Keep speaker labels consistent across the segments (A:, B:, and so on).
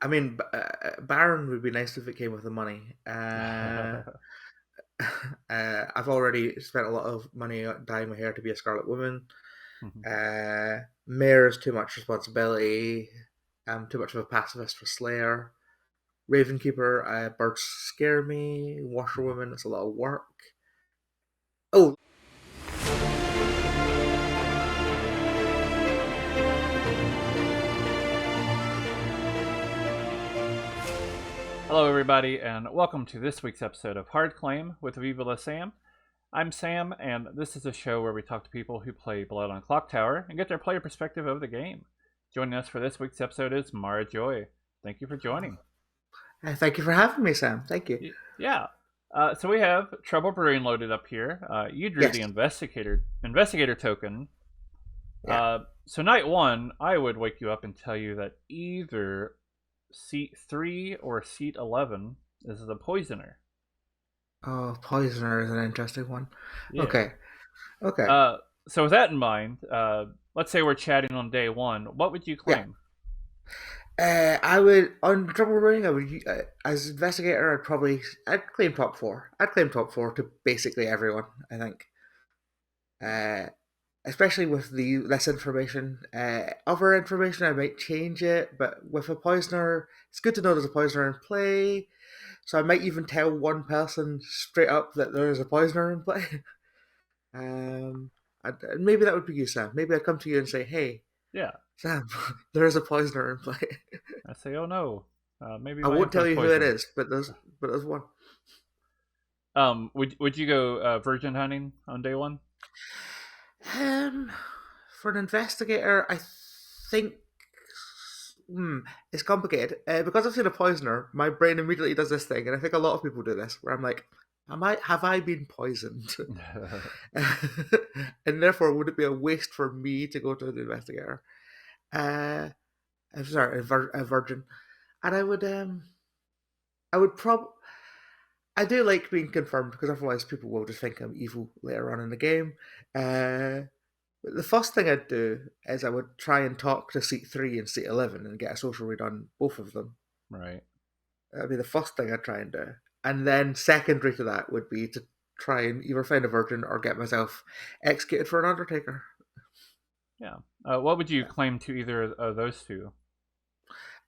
A: I mean, Baron would be nice if it came with the money. I've already spent a lot of money dyeing my hair to be a Scarlet Woman. Mayor is too much responsibility. I'm too much of a pacifist for Slayer. Ravenkeeper, birds scare me. Washerwoman, it's a lot of work. Oh,
B: Hello, everybody, and welcome to this week's episode of Hard Claim with Viva La Sam. I'm Sam, and this is a show where we talk to people who play Blood on Clocktower and get their player perspective of the game. Joining us for this week's episode is Mara Joy. Thank you for joining.
A: thank you for having me, Sam. Thank you.
B: Yeah. So we have Trouble Brewing loaded up here. You drew
A: Yes.
B: the investigator token.
A: Yeah.
B: So night one, I would wake you up and tell you that either seat 3 or seat 11 is the poisoner.
A: Oh, Poisoner is an interesting one.
B: Yeah.
A: Okay. Okay.
B: Uh, so with that in mind, let's say we're chatting on day one. What would you
A: Yeah.
B: claim?
A: I would on Trouble Running. I would as investigator. I'd claim top four. I'd claim top four to basically everyone. I think, uh, especially with the less information. Other information, I might change it, but with a poisoner, it's good to know there's a poisoner in play. So I might even tell one person straight up that there is a poisoner in play. Maybe that would be you, Sam. Maybe I'd come to you and say, "Hey,
B: Yeah,
A: Sam, there is a poisoner in play."
B: I say, oh no, maybe
A: I
B: my
A: won't tell
B: info's
A: you who it
B: poisoned.
A: is, but there's one.
B: Would you go virgin hunting on day one?
A: Um, for an investigator, I think it's complicated because I've seen a poisoner. My brain immediately does this thing, and I think a lot of people do this, where I'm like, Have I been poisoned?" And therefore, would it be a waste for me to go to the investigator? I'm sorry, a virgin, and I would I do like being confirmed because otherwise people will just think I'm evil later on in the game. Uh, but the first thing I'd do is I would try and talk to seat 3 and seat 11 and get a social read on both of them.
B: Right.
A: That'd be the first thing I'd try and do. And then secondary to that would be to try and either find a virgin or get myself executed for an undertaker.
B: Yeah. What would you claim to either of those two?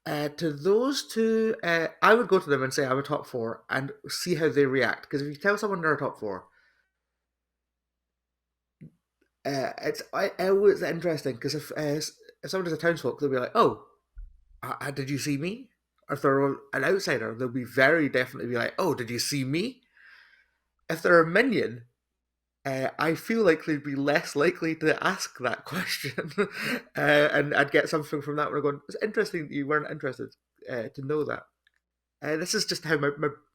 A: To those two, I would go to them and say I'm a top four and see how they react. Because if you tell someone they're a top four, it's always interesting. Because if somebody's a townsfolk, they'll be like, "Oh, did you see me?" Or if they're an outsider, they'll be very definitely be like, "Oh, did you see me?" If they're a minion, I feel like they'd be less likely to ask that question, and I'd get something from that. Where I'm going, it's interesting that you weren't interested to know that. This is just how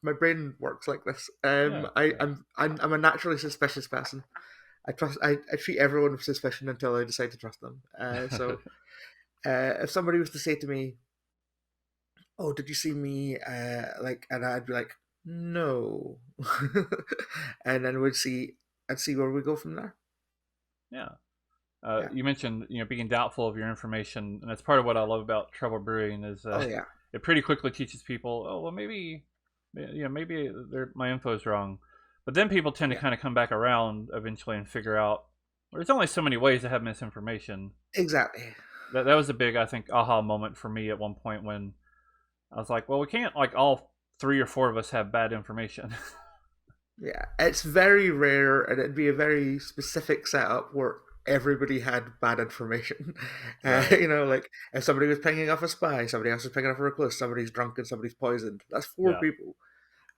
A: my brain works like this.
B: Yeah. Yeah.
A: I'm a naturally suspicious person. I treat everyone with suspicion until I decide to trust them. If somebody was to say to me, "Oh, did you see me?" And I'd be like, "No," and then I'd see where we go from there.
B: Yeah.
A: Yeah.
B: You mentioned being doubtful of your information, and that's part of what I love about Trouble Brewing is
A: Oh yeah.
B: it pretty quickly teaches people, oh well, maybe my info is wrong, but then people tend to
A: Yeah.
B: kind of come back around eventually and figure out there's only so many ways to have misinformation.
A: Exactly.
B: That was a big, I think, aha moment for me at one point when I was like, well, we can't like all three or four of us have bad information.
A: Yeah. It's very rare, and it'd be a very specific setup where everybody had bad information.
B: Right.
A: Like if somebody was pinging off a spy, somebody else was pinging off a recluse, somebody's drunk and somebody's poisoned. That's four
B: Yeah.
A: people.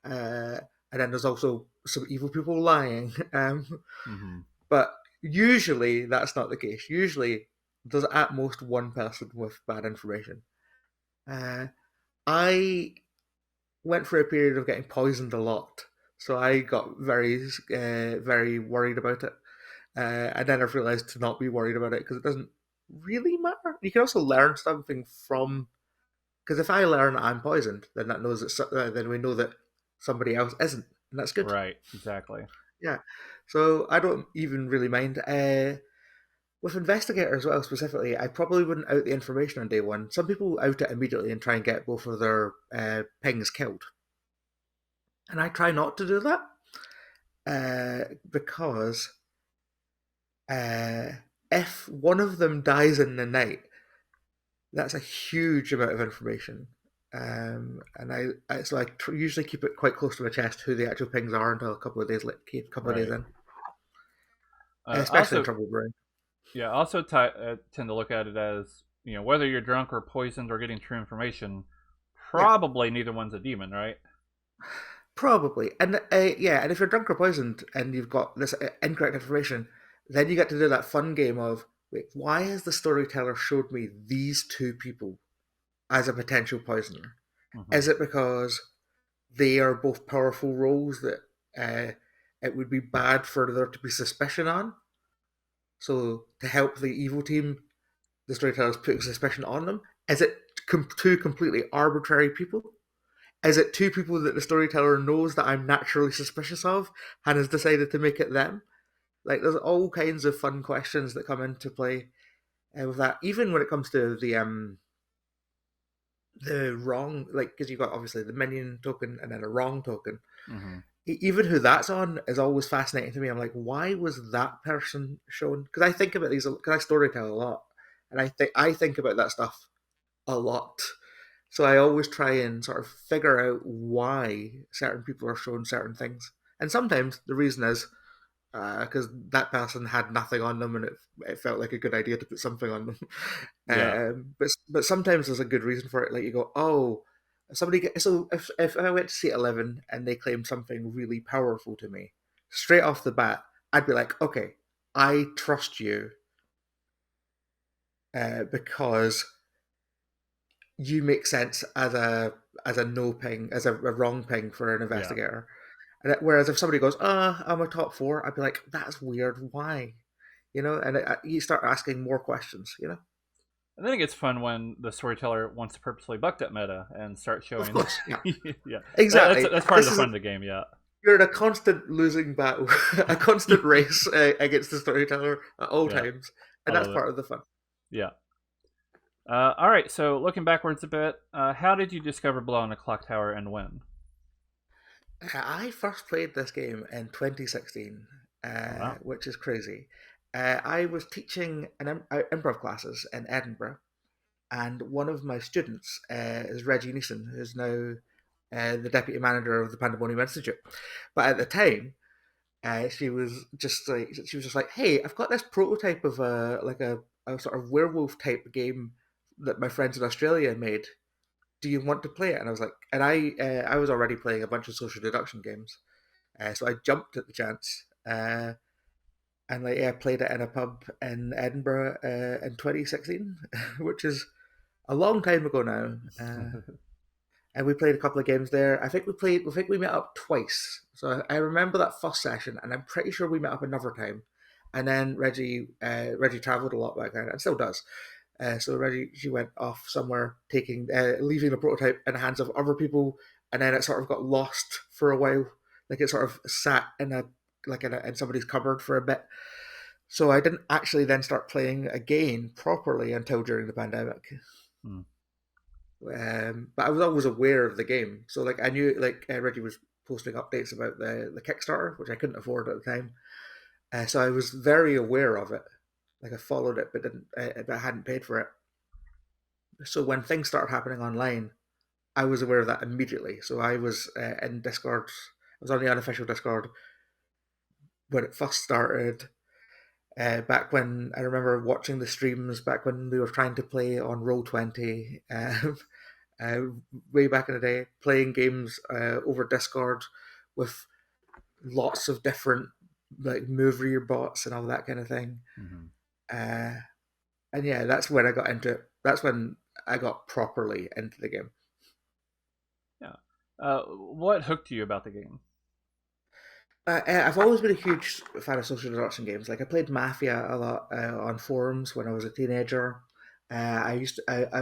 A: And then there's also some evil people lying.
B: Mm-hmm.
A: But usually that's not the case. Usually there's at most one person with bad information. Uh, I went through a period of getting poisoned a lot, so I got very worried about it. And then I've realized to not be worried about it because it doesn't really matter. You can also learn something from because if I learn I'm poisoned, then that knows then we know that somebody else isn't, and that's good.
B: Right. Exactly.
A: Yeah. So I don't even really mind. with investigator as well specifically, I probably wouldn't out the information on day one. Some people out it immediately and try and get both of their pings killed, and I try not to do that because uh, if one of them dies in the night, that's a huge amount of information. And so I usually keep it quite close to my chest who the actual pings are until a couple of days a couple of days
B: Right.
A: in,
B: I
A: especially in
B: also,
A: Trouble Brain.
B: yeah, I also tend to look at it as, whether you're drunk or poisoned or getting true information,
A: Yeah,
B: probably neither one's a demon, right?
A: probably. And yeah, and if you're drunk or poisoned and you've got this incorrect information, then you get to do that fun game of wait, why has the storyteller showed me these two people as a potential poisoner?
B: Mm-hmm.
A: Is it because they are both powerful roles that it would be bad for there to be suspicion on? So to help the evil team, the storyteller's putting suspicion on them. Is it two completely arbitrary people? Is it two people that the storyteller knows that I'm naturally suspicious of and has decided to make it them? Like, there's all kinds of fun questions that come into play with that. Even when it comes to the wrong, like, because you've got obviously the minion token and then a wrong token.
B: Mm-hmm.
A: Even who that's on is always fascinating to me. I'm like, why was that person shown? Because I think about these, because I storytell a lot, and I think about that stuff a lot. So I always try and sort of figure out why certain people are shown certain things. And sometimes the reason is because that person had nothing on them and it felt like a good idea to put something on them.
B: Yeah.
A: But sometimes there's a good reason for it. Like you go, oh, so if I went to see 11 and they claimed something really powerful to me, straight off the bat, I'd be like, okay, I trust you because you make sense as a no ping, as a wrong ping for an
B: Yeah.
A: investigator. And whereas if somebody goes, I'm a top four, I'd be like, that's weird. Why? And you start asking more questions.
B: I think it's fun when the storyteller wants to purposely buck that meta and start
A: Of
B: showing.
A: course, yeah,
B: Yeah, that's
A: exactly.
B: that's part of
A: This
B: the
A: is
B: fun of the game. Yeah,
A: you're in a constant losing battle, a constant race against the storyteller at all
B: yeah,
A: times,
B: I
A: and that's
B: love it.
A: part of the fun.
B: Yeah. All right. So looking backwards a bit, how did you discover Blow on the Clock Tower and when?
A: I first played this game in 2016,
B: Wow.
A: which is crazy. I was teaching improv classes in Edinburgh, and one of my students is Reggie Neeson, who's now the deputy manager of the Pandemonium Institute. But at the time, she was just like, "Hey, I've got this prototype of a sort of werewolf type game that my friends in Australia made. Do you want to play it?" And I was like, and I was already playing a bunch of social deduction games, so I jumped at the chance. And like, yeah, I played it in a pub in Edinburgh in 2016, which is a long time ago now. And we played a couple of games there. I think we met up twice. So I remember that first session, and I'm pretty sure we met up another time. And then Reggie travelled a lot back then, and still does. So Reggie, she went off somewhere, leaving the prototype in the hands of other people, and then it sort of got lost for a while. Like it sort of sat in somebody's cupboard for a bit. So I didn't actually then start playing again properly until during the pandemic.
B: Hmm.
A: But I was always aware of the game, so like I knew like Reggie was posting updates about the Kickstarter, which I couldn't afford at the time. So I was very aware of it. Like I followed it, but I hadn't paid for it. So when things started happening online, I was aware of that immediately. So I was in Discord. I was on the unofficial Discord when it first started. Back when I remember watching the streams, back when we were trying to play on Roll20, uh, way back in the day, playing games over Discord with lots of different like move your bots and all that kind of thing.
B: Mm-hmm.
A: Uh, and yeah, that's when I got into it. That's when I got properly into the game.
B: Yeah. What hooked you about the game?
A: I've always been a huge fan of social deduction games. Like I played Mafia a lot on forums when I was a teenager. I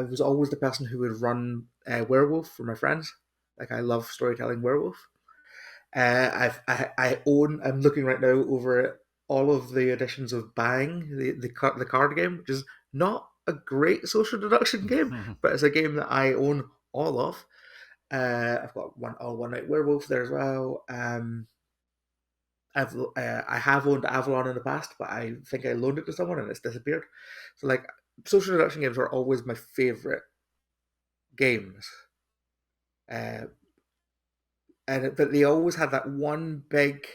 A: was always the person who would run Werewolf for my friends. Like I love storytelling Werewolf. I'm looking right now over it. all of the editions of Bang, the card game, which is not a great social deduction game, but it's a game that I own all of. I've got One Night Werewolf there as well. I have owned Avalon in the past, but I think I loaned it to someone and it's disappeared. So like social deduction games are always my favorite games, uh, but they always have that one big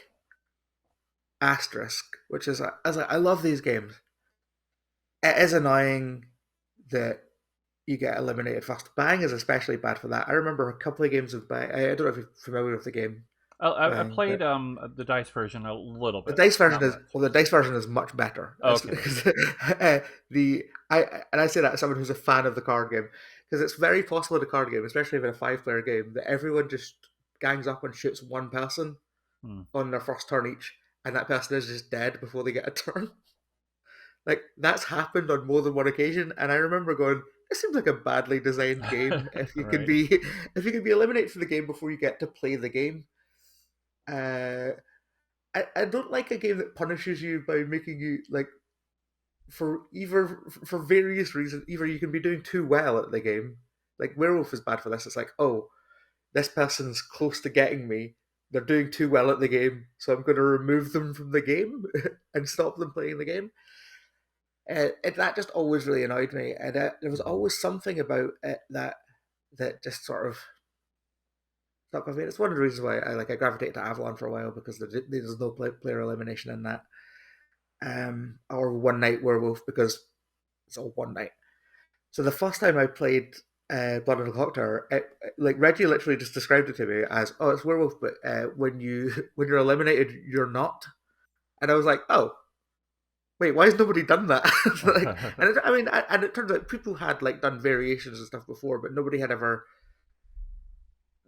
A: asterisk, which is I love these games. It is annoying that you get eliminated first. Bang is especially bad for that. I remember a couple of games of Bang. I don't know if you're familiar with the game
B: I
A: Bang,
B: played
A: but
B: the dice version a little
A: the
B: bit,
A: dice version
B: not
A: is
B: much.
A: well, the dice version is much better.
B: Okay.
A: Because the I say that as someone who's a fan of the card game because it's very possible in a card game, especially in a five-player game, that everyone just gangs up and shoots one person
B: Hmm.
A: on their first turn each, and that person is just dead before they get a turn. Like that's happened on more than one occasion, and I remember going, "This seems like a badly designed game. If you can
B: Right.
A: be, if you can be eliminated from the game before you get to play the game." Uh, I don't like a game that punishes you by making you like for various reasons. Either you can be doing too well at the game, like Werewolf is bad for this. It's like, oh, this person's close to getting me. They're doing too well at the game, so I'm going to remove them from the game and stop them playing the game. That just always really annoyed me, and there was
B: Hmm.
A: always something about it that just sort of stuck with me. It's one of the reasons why I gravitated to Avalon for a while because there's no player elimination in that, or One Night Werewolf because it's all one night. So the first time I played Blood on the Clocktower, like Reggie literally just described it to me as, "Oh, it's werewolf, but when you when you're eliminated, you're not." And I was like, "Oh, wait, why has nobody done that?" Like, I mean, and it turns out people had like done variations and stuff before, but nobody had ever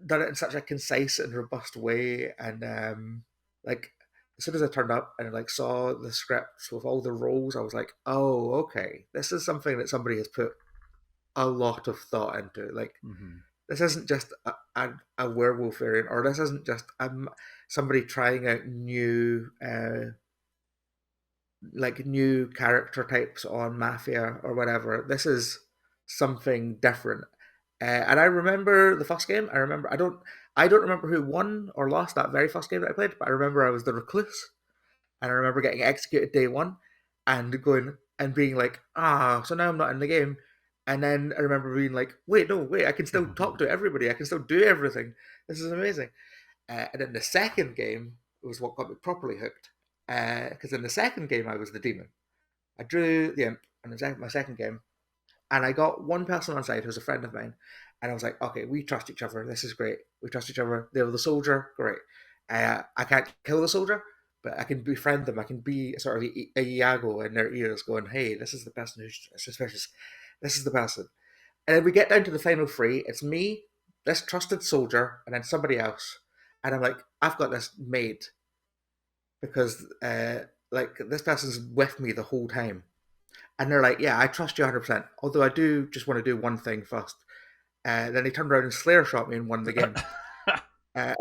A: done it in such a concise and robust way. And like, as soon as I turned up and like saw the scripts with all the roles, I was like, "Oh, okay, this is something that somebody has put a lot of thought into. Like,
B: Hmm.
A: this isn't just a werewolf variant, or this isn't just somebody trying out new character types on Mafia or whatever. This is something different. And I remember the first game. I don't remember who won or lost that very first game that I played, but I remember I was the recluse, and I remember getting executed day one, and going and being like, so now I'm not in the game. And then I remember being like, wait, no, wait, I can still talk to everybody. I can still do everything. This is amazing. And then the second game was what got me properly hooked. Because in the second game, I was the demon. I drew the imp in my second game, and I got one person on side who's a friend of mine. And I was like, okay, we trust each other. This is great. We trust each other. They're the soldier. Great. I can't kill the soldier, but I can befriend them. I can be sort of a Iago in their ears going, hey, this is the person who's suspicious. This is the person. And then we get down to the final three. It's me, this trusted soldier, and then somebody else. And I'm like, I've got this made because like this person's with me the whole time. And they're like, yeah, I trust you 100%. Although I do just want to do one thing first. Then he turned around and Slayer shot me and won the game. Because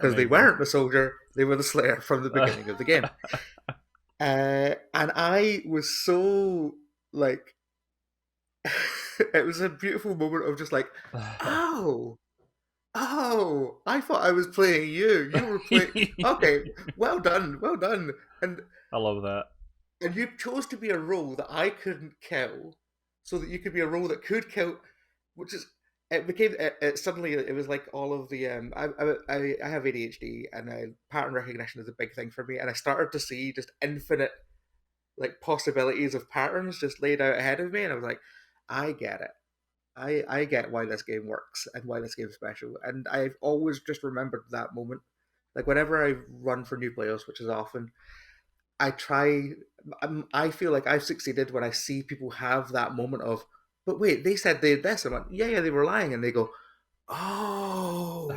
A: they
B: Amazing.
A: weren't the soldier, they were the Slayer from the beginning of the game. And I was so like, it was a beautiful moment of just like, oh, I thought I was playing you. You were playing. Okay, well done, well done. And
B: I love that.
A: and you chose to be a role that I couldn't kill, so that you could be a role that could kill, which is it became suddenly it was like all of the I have ADHD and pattern recognition is a big thing for me, and I started to see just infinite like possibilities of patterns just laid out ahead of me, and I was like, I get it. I get why this game works and why this game's special, and I've always just remembered that moment. Like whenever I run for new players, which is often, I try. I feel like I've succeeded when I see people have that moment of, but wait, they said they did this. I'm like, yeah, yeah, they were lying, and they go, oh,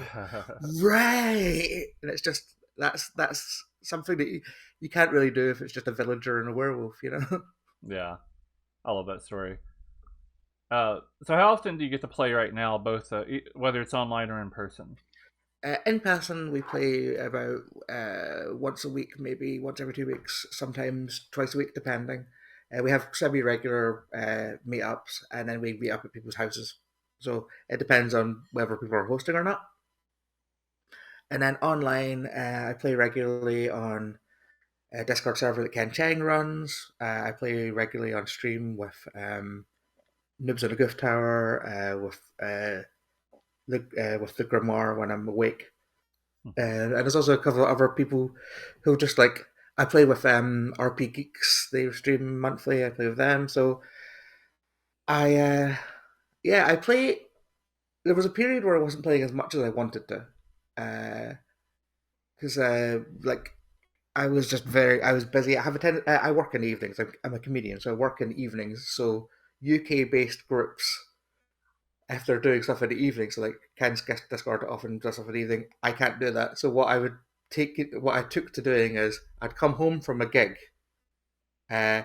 A: right, and it's just that's something that you can't really do if it's just a villager and a werewolf, you know.
B: Yeah, I love that story. So how often do you get to play right now, both whether it's online or in person?
A: In person, we play about once a week, maybe once every 2 weeks, sometimes twice a week, depending. We have semi-regular meetups, and then we meet up at people's houses. So it depends on whether people are hosting or not. And then online, I play regularly on a Discord server that Ken Cheng runs. I play regularly on stream with Noobs on the Goof Tower, with the Grimoire when I'm awake. And there's also a couple of other people who just like I play with RP Geeks. They stream monthly. I play with them. So I yeah, I play. There was a period where I wasn't playing as much as I wanted to, because like I was busy. I have I work in the evenings. I'm a comedian, so I work in evenings. So UK based groups, if they're doing stuff in the evening, so like Ken's Discord often does stuff in the evening, I can't do that. So what I took to doing is I'd come home from a gig, uh,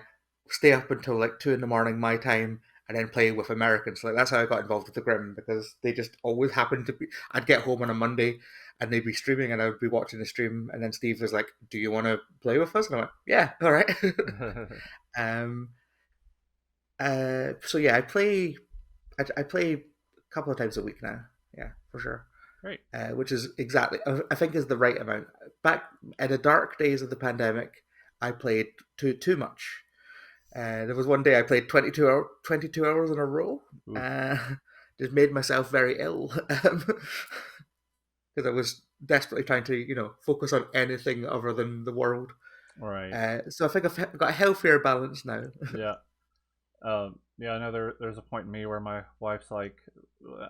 A: stay up until like 2 in the morning my time, and then play with Americans. Like that's how I got involved with the Grim because they just always happened to be. I'd get home on a Monday, and they'd be streaming, and I would be watching the stream, and then Steve was like, "Do you want to play with us?" And I went, "Yeah, all right." um. So yeah, I play a couple of times a week now. Yeah, for sure.
B: Great.
A: Which is exactly I think is the right amount. Back in the dark days of the pandemic, I played too much. There was one day I played 22 hours in a row.
B: Oof.
A: Uh, just made myself very ill because I was desperately trying to focus on anything other than the world.
B: Right.
A: So I think I've got a healthier balance now.
B: Yeah. Yeah, I know there's a point in me where my wife's like,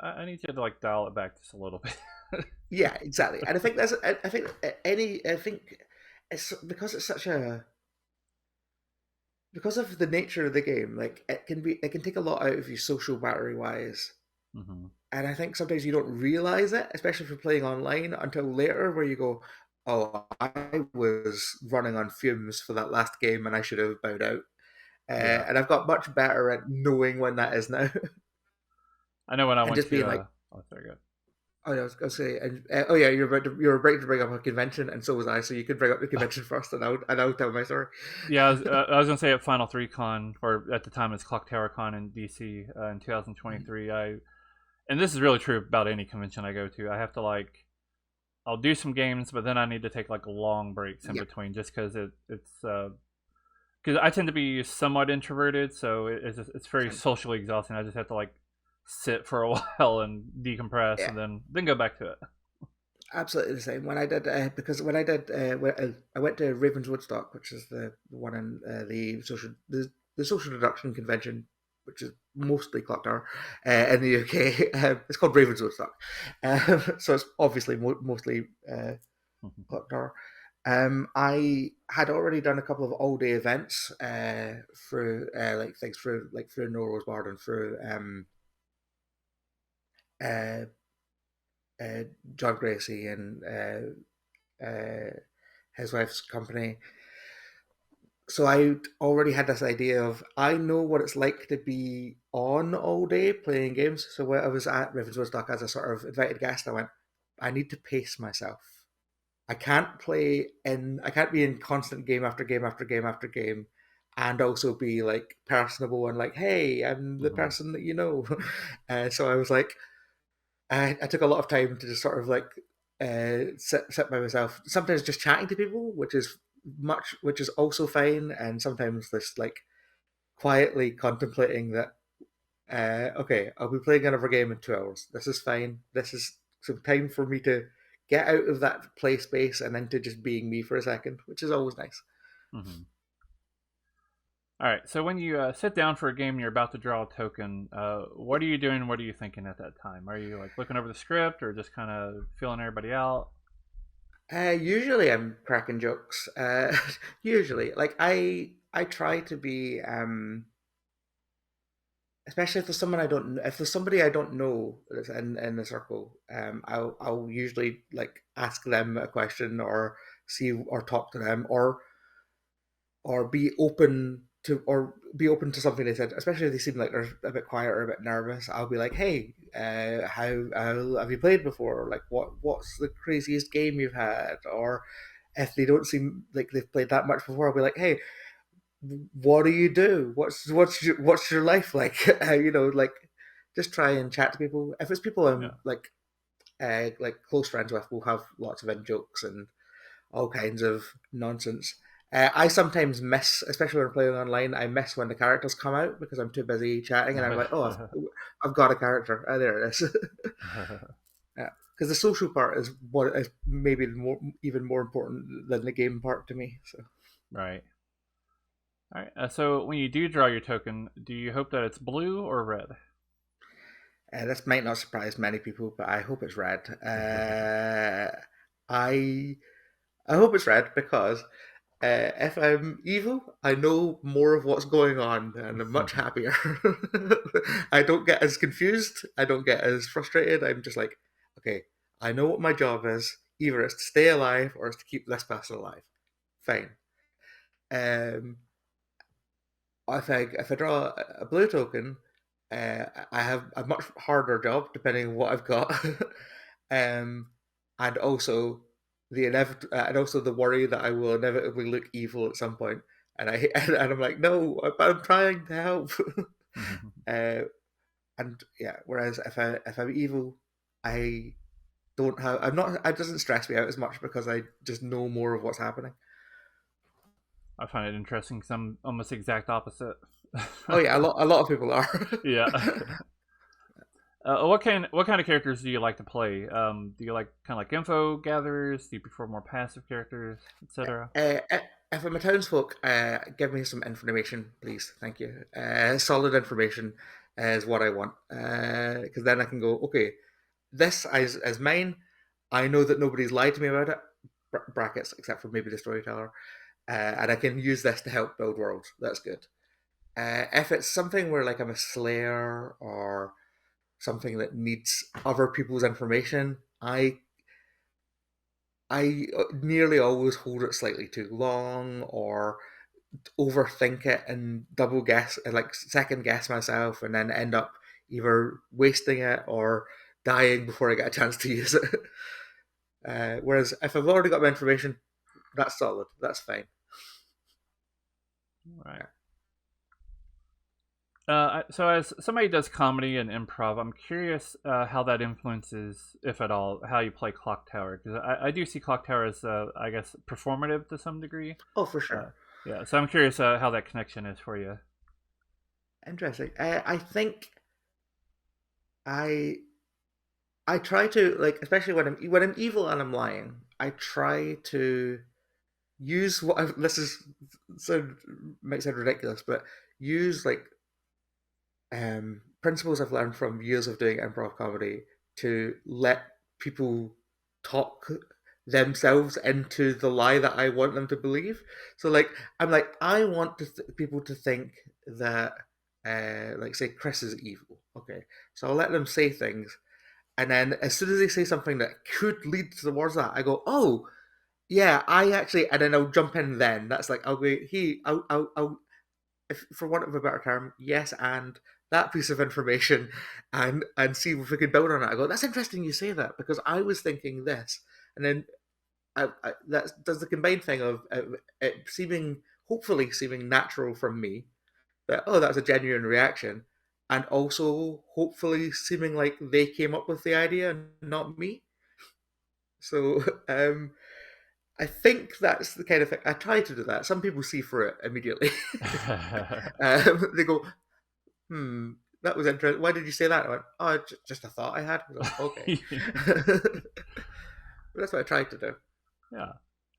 B: I need you to like dial it back just a little bit.
A: Yeah, exactly. And I think I think it's because it's such a because of the nature of the game, like it can take a lot out of you social battery wise.
B: Hmm.
A: And I think sometimes you don't realize it, especially if you're playing online, until later, where you go, "Oh, I was running on fumes for that last game, and I should have bowed out."
B: Yeah.
A: And I've got much better at knowing when that is now,
B: I know when I
A: and
B: went
A: just
B: to,
A: being like,
B: oh, sorry, good.
A: "Oh, yeah, I was gonna say, oh yeah, you were about to bring up a convention, and so was I. So you could bring up the convention first, and I'll tell my story."
B: Yeah, I was gonna say at Final 3 Con, or at the time it's Clocktower Con in DC in 2023. And this is really true about any convention I go to. I have to like, I'll do some games, but then I need to take like long breaks in
A: Yeah,
B: between, just because it's because I tend to be somewhat introverted, so it's very
A: same.
B: socially exhausting. I just have to like sit for a while and decompress,
A: Yeah,
B: and then go back to it.
A: absolutely the same. When I did because when I did I went to Ravens Woodstock, which is the one in the social deduction convention, which is mostly Clocktower in the UK. It's called Ravens Woodstock, so it's obviously mostly Clocktower. I had already done a couple of all day events through like things through No Rose Bard and through uh, uh, John Gracie and his wife's company. So I already had this idea of I know what it's like to be on all day playing games. So when I was at Ravenswoodstock as a sort of invited guest, I went, I need to pace myself. I can't be in constant game after game after game after game and also be like personable and like, hey, I'm the
B: Hmm.
A: person that you know. So I was like, I took a lot of time to just sort of like sit by myself. Sometimes just chatting to people, which is also fine, and sometimes just like quietly contemplating that. Okay, I'll be playing another game in 2 hours. This is fine. This is some time for me to get out of that play space and into just being me for a second, which is always nice.
B: Hmm. All right. So when you sit down for a game and you're about to draw a token, what are you doing? What are you thinking at that time? Are you like looking over the script or just kind of feeling everybody out?
A: Usually I'm cracking jokes. Usually, like I try to be especially if there's somebody I don't know that's in the circle, I'll usually like ask them a question or see or talk to them or be open to something they said, especially if they seem like they're a bit quiet or a bit nervous. I'll be like, hey, how have you played before? Like, what's the craziest game you've had? Or if they don't seem like they've played that much before, I'll be like, hey, what do you do? What's your life like? Like just try and chat to people. If it's people
B: Yeah.
A: I'm like close friends with, we'll have lots of in jokes and all kinds of nonsense. I sometimes miss, especially when I'm playing online, I miss when the characters come out because I'm too busy chatting, and I'm like, oh, I've got a character. Oh, there it is. Yeah, because the social part is what is maybe even more important than the game part to me. So
B: Right. All right. So when you do draw your token, do you hope that it's blue or red?
A: this might not surprise many people, but I hope it's red. I I hope it's red because if I'm evil, I know more of what's going on and I'm much happier. I don't get as confused. I don't get as frustrated. I'm just like, okay, I know what my job is. Either it's to stay alive or it's to keep this person alive. Fine. Um, if I draw a blue token, I have a much harder job depending on what I've got, um, and also and also the worry that I will inevitably look evil at some point, and I and I'm like, no, I'm trying to help, uh, and yeah. Whereas if I'm evil, I don't have I'm not it doesn't stress me out as much because I just know more of what's happening.
B: I find it interesting because I'm almost the exact opposite.
A: Oh yeah, a lot of people are.
B: Yeah. What kind of characters do you like to play? Do you like kind of like info gatherers? Do you prefer more passive characters, etc.?
A: If I'm a townsfolk, give me some information, please. Thank you. Solid information is what I want. Because then I can go, okay, this is mine. I know that nobody's lied to me about it, brackets, except for maybe the storyteller. And I can use this to help build worlds. That's good. If it's something where like I'm a slayer or something that needs other people's information, I nearly always hold it slightly too long or overthink it and double guess, like second guess myself, and then end up either wasting it or dying before I get a chance to use it. Whereas if I've already got my information, that's solid. That's fine.
B: Right.
A: Yeah.
B: So as somebody who does comedy and improv, I'm curious how that influences, if at all, how you play Clocktower. Because I do see Clocktower as, I guess, performative to some degree.
A: Oh, for sure.
B: Uh, yeah, so I'm curious how that connection is for you.
A: Interesting. I think I I try to like, especially when I'm evil and I'm lying. I try to use this is sound might sound ridiculous, but use like principles I've learned from years of doing improv comedy to let people talk themselves into the lie that I want them to believe. So like I'm like I want people to think that like say Chris is evil. Okay, so I'll let them say things, and then as soon as they say something that could lead towards that, I go, oh yeah, I actually, and then I'll jump in. Then that's like I'll go, I'll if, for want of a better term, yes, and that piece of information, and see if we can build on it. I go, that's interesting you say that because I was thinking this, and then that does the combined thing of it seeming, hopefully seeming natural from me that oh that's a genuine reaction, and also hopefully seeming like they came up with the idea and not me. So I think that's the kind of thing I try to do that. Some people see through it immediately. They go, hmm, that was interesting. Why did you say that? I went, oh, just a thought I had. I was like, okay. But that's what I tried to do.
B: Yeah,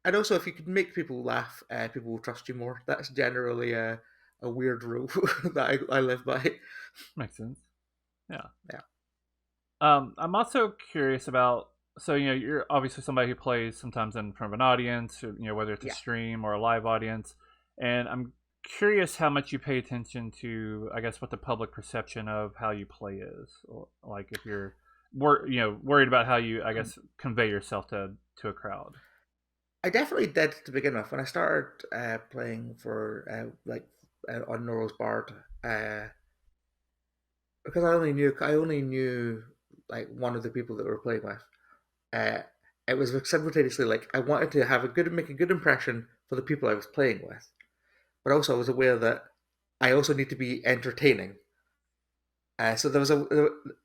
A: And also, if you can make people laugh, people will trust you more. That's generally a weird rule that I live by.
B: makes sense. Yeah.
A: Yeah,
B: I'm also curious about. So you're obviously somebody who plays sometimes in front of an audience, or, whether it's a
A: yeah.
B: stream or a live audience, and I'm curious how much you pay attention to, I guess, what the public perception of how you play is. Like if you're, worried about how you, I guess, convey yourself to a crowd.
A: I definitely did to begin with. When I started playing for on Norrell's Bard, because I only knew like one of the people that we were playing with. Uh, it was simultaneously like I wanted to have a good make a good impression for the people I was playing with, but also I was aware that I also need to be entertaining. So there was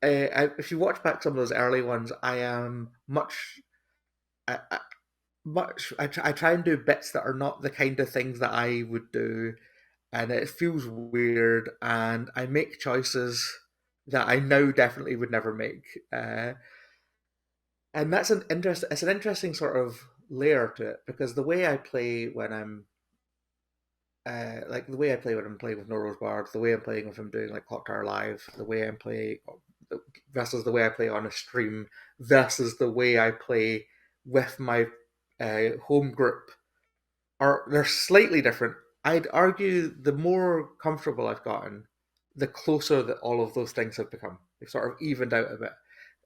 A: if you watch back some of those early ones, I am I try and do bits that are not the kind of things that I would do, and it feels weird, and I make choices that I now definitely would never make. And that's an interest. It's an interesting sort of layer to it because the way I play when I'm like the way I play when I'm playing with No Rose Bard, the way I'm playing if I'm doing like Clocktower Live, the way I'm playing versus the way I play on a stream versus the way I play with my home group are they're slightly different. I'd argue the more comfortable I've gotten, the closer that all of those things have become. They've sort of evened out a bit.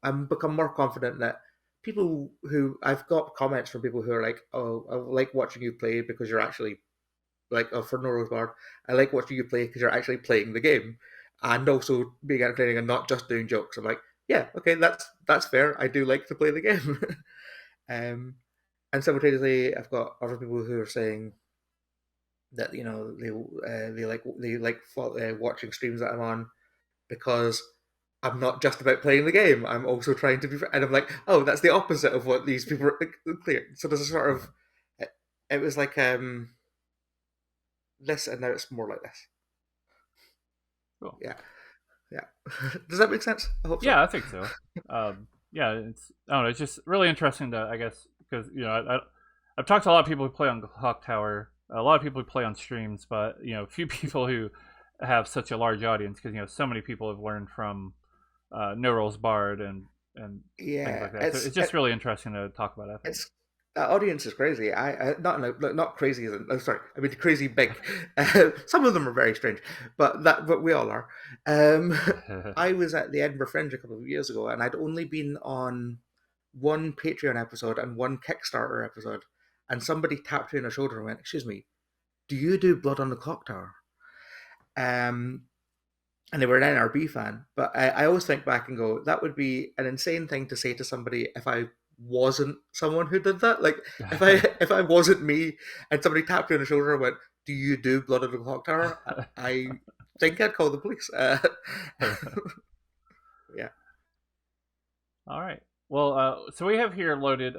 A: I've become more confident that people who I've got comments from people who are like, "Oh, I like watching you play because you're actually like for No Rose Bard. I like watching you play because you're actually playing the game, and also being entertaining and not just doing jokes." I'm like, "Yeah, okay, that's fair. I do like to play the game." um, and simultaneously, I've got other people who are saying that they like watching streams that I'm on because I'm not just about playing the game. I'm also trying to be, and I'm like, oh, that's the opposite of what these people are clear. So there's a sort of, it, it was like this, and now it's more like this.
B: Cool.
A: Yeah, yeah. Does that make sense? I hope so.
B: Yeah, I think so. Yeah, it's I don't know. It's just really interesting to I guess because I've talked to a lot of people who play on Clock Tower, a lot of people who play on streams, but few people who have such a large audience because so many people have learned from No Rolls Bard and things
A: Yeah,
B: like that. So it's just really interesting to talk about. I think.
A: it's that audience is crazy. Not crazy as in, oh, sorry, I mean crazy big. Some of them are very strange, but we all are. Um, I was at the Edinburgh Fringe a couple of years ago, and I'd only been on one Patreon episode and one Kickstarter episode, and somebody tapped me on the shoulder and went, "Excuse me, do you do Blood on the Clock Tower?" Um, and they were an NRB fan. But I always think back and go, that would be an insane thing to say to somebody if I wasn't someone who did that. Like if I wasn't me and somebody tapped me on the shoulder and went, "Do you do Blood on the Clock Tower?" I think I'd call the police. Yeah,
B: All right. Well, so we have here loaded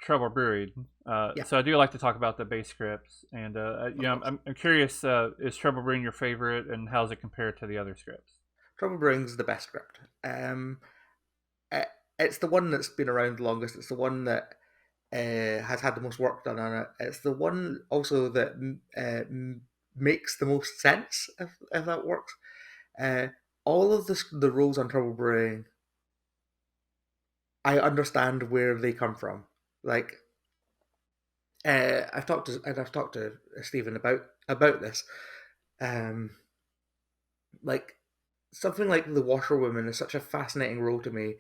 B: Trouble Brewed.
A: yeah,
B: So I do like to talk about the base scripts, and
A: of course.
B: I'm curious, is Trouble Brewing your favorite, and how's it compare to the other scripts?
A: Trouble Brewing's the best script. It, it's the one that's been around the longest. It's the one that has had the most work done on it. It's the one also that makes the most sense, if that works. Uh, all of the rules on Trouble Brewing, I understand where they come from. Like I've talked to Stephen about this. Um, like something like the washerwoman is such a fascinating role to me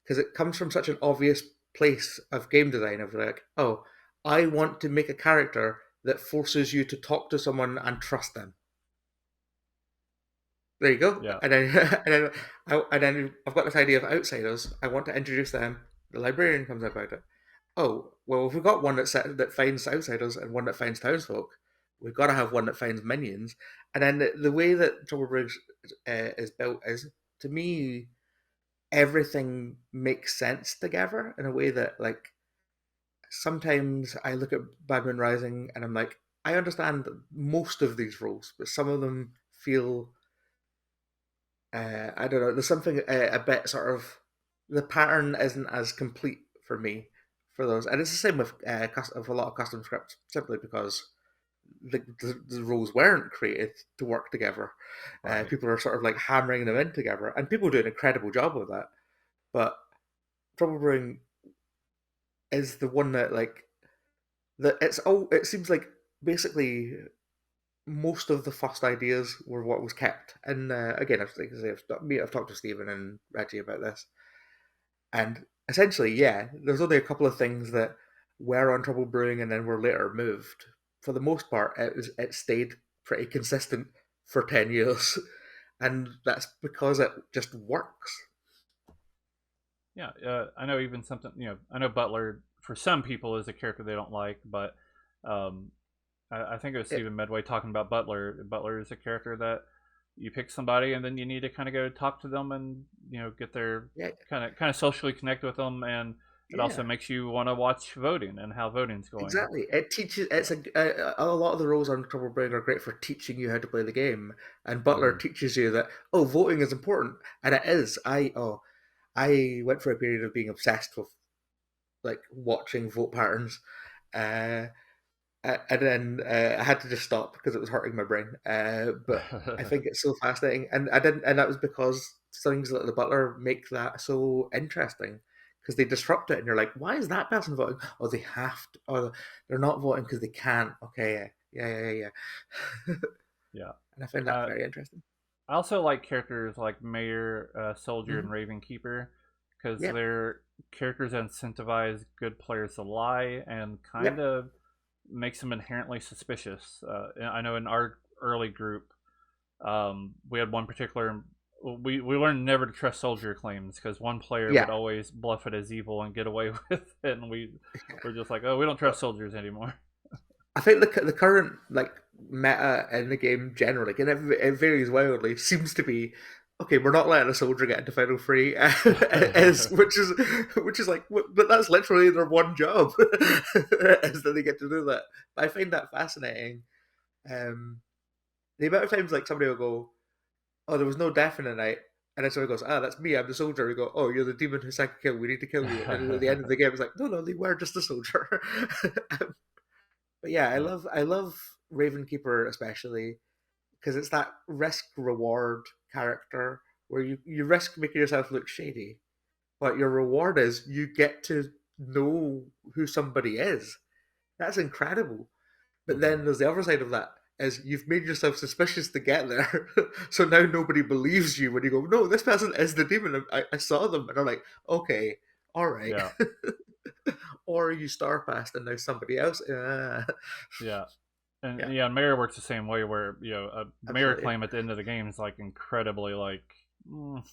A: because it comes from such an obvious place of game design of like, oh, I want to make a character that forces you to talk to someone and trust them. There you go.
B: Yeah.
A: And then and then I've got this idea of outsiders. I want to introduce them. The librarian comes about it. Oh, well, if we've got one that finds outsiders and one that finds townsfolk, we've got to have one that finds minions. And then the way that Trouble Bridge is built is, to me, everything makes sense together in a way that, like, sometimes I look at Bad Moon Rising and I'm like, I understand most of these rules, but some of them feel, I don't know, there's something a bit sort of, the pattern isn't as complete for me for those. And it's the same with, with a lot of custom scripts, simply because the rules weren't created to work together.
B: Right.
A: People are sort of like hammering them in together, and people do an incredible job with that. But Trouble Brewing is the one that like that it's all. It seems like basically most of the first ideas were what was kept. And again, I've talked to Stephen and Reggie about this, and essentially, yeah, there's only a couple of things that were on Trouble Brewing and then were later moved. For the most part, it stayed pretty consistent for 10 years. and that's because it just works.
B: Yeah, I know even something. I know Butler for some people is a character they don't like, but um, I think it was
A: It,
B: Stephen Medway talking about Butler. Butler is a character that you pick somebody and then you need to kind of go talk to them and get their
A: yeah,
B: kind of socially connect with them, and it also
A: yeah.
B: makes you want to watch voting and how voting's going.
A: Exactly. It teaches. It's a lot of the roles on Trouble Brain are great for teaching you how to play the game, and Butler
B: Mm-hmm.
A: teaches you that voting is important, and it is. I went for a period of being obsessed with like watching vote patterns, uh, and then I had to just stop because it was hurting my brain. But I think it's so fascinating, and I didn't, and that was because things like the Butler make that so interesting because they disrupt it, and you're like, why is that person voting? Oh, they have to. Oh, they're not voting because they can't. Okay, yeah.
B: Yeah.
A: And I find that
B: Uh,
A: very interesting.
B: I also like characters like Mayor, Soldier, and
A: Hmm.
B: Raven Keeper because
A: Yep,
B: they're characters that incentivize good players to lie and kind
A: yep,
B: of makes them inherently suspicious. I know in our early group, we had one particular. We learned never to trust soldier claims because one player would
A: yeah.
B: always bluff it as evil and get away with it, and we're just like, oh, we don't trust soldiers anymore.
A: I think the current like meta in the game generally, and it varies wildly, seems to be okay. We're not letting a soldier get into Final Three, is which is like, but that's literally their one job, is that they get to do that. But I find that fascinating. Um, the amount of times like somebody will go, "Oh, there was no death in the night," and then somebody goes, "Ah, that's me. I'm the soldier." We go, "Oh, you're the demon who sank a kill. We need to kill you." And then at the end of the game, it's like, "No, they were just a soldier." But yeah,
B: Yeah.
A: I love Ravenkeeper especially because it's that risk reward character where you risk making yourself look shady, but your reward is you get to know who somebody is. That's incredible. But
B: Mm-hmm.
A: then there's the other side of that is you've made yourself suspicious to get there, so now nobody believes you when you go, no, this person is the demon. I saw them, and they're like, okay, all right,
B: Yeah.
A: or you star passed and now somebody else.
B: Yeah. And
A: Yeah,
B: yeah, Mayor works the same way where a Mayor
A: absolutely.
B: claim at the end of the game is like incredibly like. Mm.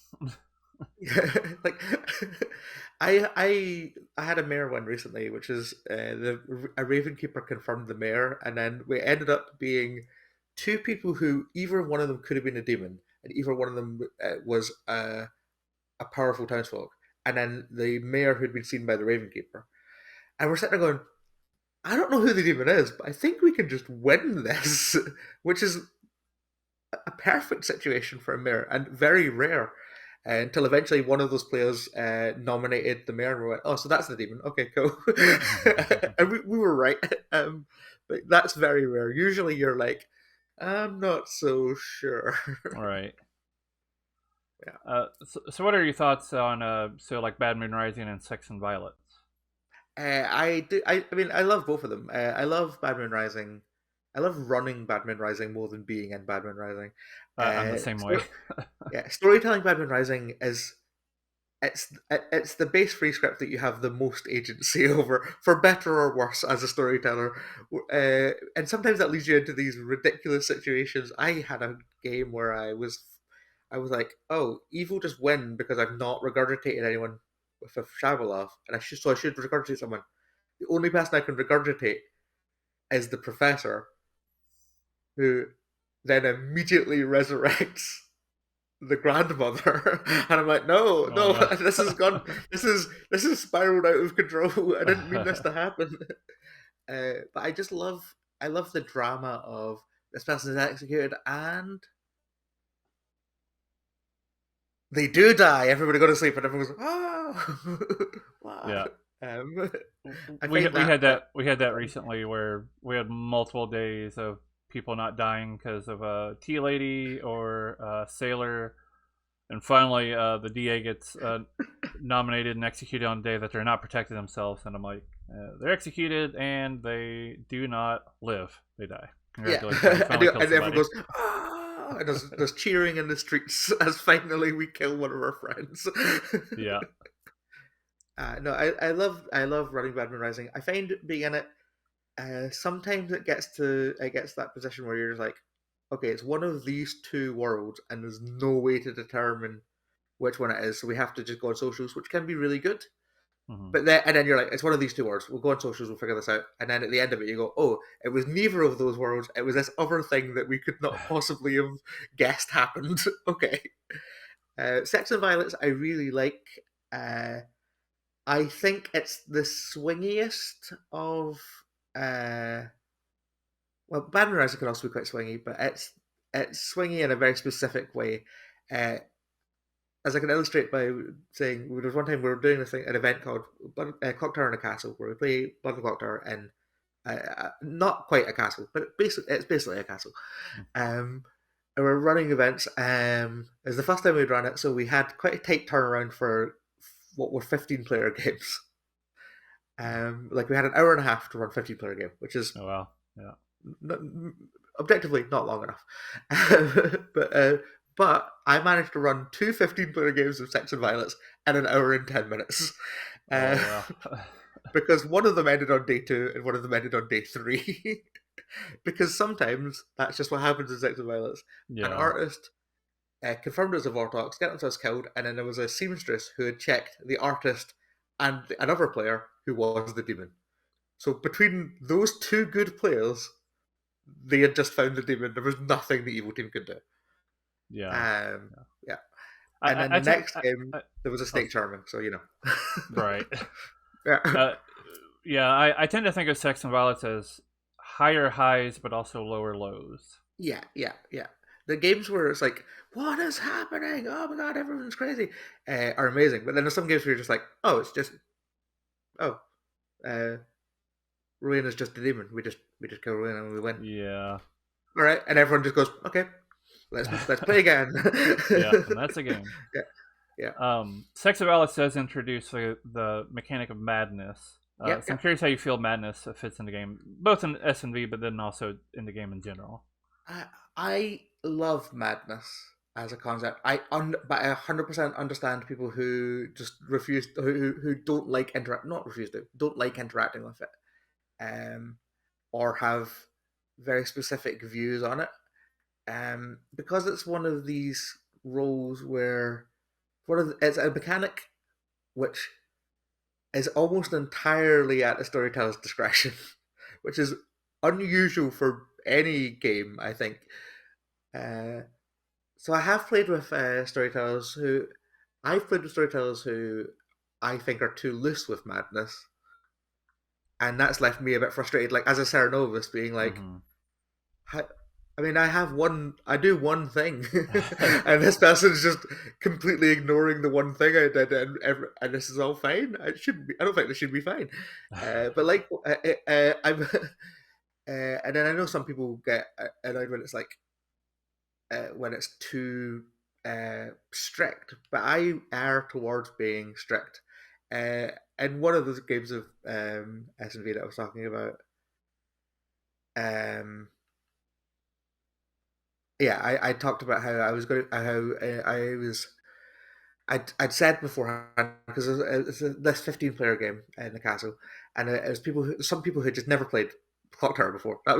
A: Yeah, like I had a mayor one recently, which is the a Ravenkeeper confirmed the mayor, and then we ended up being two people who either one of them could have been a demon, and either one of them was a powerful townsfolk, and then the mayor who'd been seen by the Ravenkeeper, and we're sitting there going, I don't know who the demon is, but I think we can just win this, which is a perfect situation for a mayor and very rare. Until eventually one of those players nominated the mayor and we went, oh, so that's the demon. Okay, cool. And we were right. But that's very rare. Usually you're like, I'm not so sure.
B: All right.
A: Yeah.
B: So what are your thoughts on like Bad Moon Rising and Sex and Violets?
A: I do. I mean, I love both of them. I love Batman Rising. I love running Batman Rising more than being in Batman Rising.
B: I'm the same way.
A: Yeah, storytelling Batman Rising is it's the base free script that you have the most agency over, for better or worse, as a storyteller. And sometimes that leads you into these ridiculous situations. I had a game where I was like, oh, evil just win because I've not regurgitated anyone with a Shabalov, and I should regurgitate someone. The only person I can regurgitate is the professor, who then immediately resurrects the grandmother. And I'm like, no,
B: Oh
A: no,
B: no.
A: this has gone, this is spiraled out of control. I didn't mean this to happen. But I love the drama of this person is executed and they do die. Everybody go to sleep and everyone goes, oh, why?
B: Yeah.
A: Um, I
B: we
A: find
B: we had
A: that
B: that recently where we had multiple days of people not dying because of a tea lady or a sailor, and finally the DA gets nominated and executed on the day that they're not protecting themselves, and I'm like, they're executed and they do not live; they die.
A: yeah.
B: Congratulations, you finally killed
A: And everyone
B: somebody.
A: goes, ah, and there's cheering in the streets as finally we kill one of our friends.
B: Yeah.
A: No, I love running Badminton Rising. I find being in it, sometimes it gets to that position where you're just like, okay, it's one of these two worlds, and there's no way to determine which one it is. So we have to just go on socials, which can be really good.
B: Hmm.
A: But then you're like, it's one of these two worlds. We'll go on socials. We'll figure this out. And then at the end of it, you go, oh, it was neither of those worlds. It was this other thing that we could not possibly have guessed happened. Okay. Sex and Violence, I really like. Uh, I think it's the swingiest of. Uh, well, Bad and Rising can also be quite swingy, but it's swingy in a very specific way. Uh, as I can illustrate by saying, there was one time we were doing an event called Clocktower in a Castle, where we play Blood and Clocktower in not quite a castle, but it's basically a castle. Um, and we're running events. It was the first time we'd run it, so we had quite a tight turnaround for what were 15-player games. Like we had an hour and a half to run 15-player game, which is
B: Oh wow, yeah,
A: n- objectively not long enough. but uh, but I managed to run two 15-player games of Sex and Violence in an hour and 10 minutes. Uh,
B: oh wow,
A: because one of them ended on day two and one of them ended on day three. Because sometimes that's just what happens in Sex and Violence. An
B: yeah,
A: artist confirmed it was a Vortox, get themselves killed, and then there was a seamstress who had checked the artist and another player who was the demon. So between those two good players, they had just found the demon. There was nothing the evil team could do.
B: yeah,
A: Um,
B: yeah.
A: yeah. And then
B: I
A: the
B: tend,
A: next game, there was a
B: oh,
A: snake charming, so you know.
B: right.
A: Yeah.
B: Uh, yeah, I tend to think of Sex and Violence as higher highs but also lower lows.
A: Yeah. The games where it's like, what is happening? Oh my god, everyone's crazy, are amazing. But then there's some games where you're just like, oh, it's just, oh, uh, Ruin is just a demon. We just kill Ruin and we win.
B: Yeah,
A: All right, and everyone just goes, okay, let's play again.
B: yeah, and that's a game.
A: Yeah, yeah,
B: Sex and Violence does introduce the mechanic of madness.
A: yeah,
B: So
A: yeah.
B: I'm curious how you feel madness fits in the game, both in S and V, but then also in the game in general.
A: I love madness as a concept. But I 100% understand people who just refuse, who don't like not refuse to, don't like interacting with it, or have very specific views on it. Because it's one of these roles where it's a mechanic which is almost entirely at the storyteller's discretion, which is unusual for any game, I think. Uh, so I've played with storytellers who I think are too loose with madness, and that's left me a bit frustrated. Like as a Serenovus, being like,
B: Mm-hmm.
A: I mean, I do one thing, and this person's just completely ignoring the one thing I did, and this is all fine. It shouldn't be. I don't think this should be fine. But like, I'm, and then I know some people get annoyed when it's like when it's too strict, but I err towards being strict. Uh, and one of those games of S&V that I was talking about, um, yeah, I talked about how I was going to, how I was I'd said beforehand because it's this 15-player game in the castle, and it was some people who had just never played Clock Tower before. That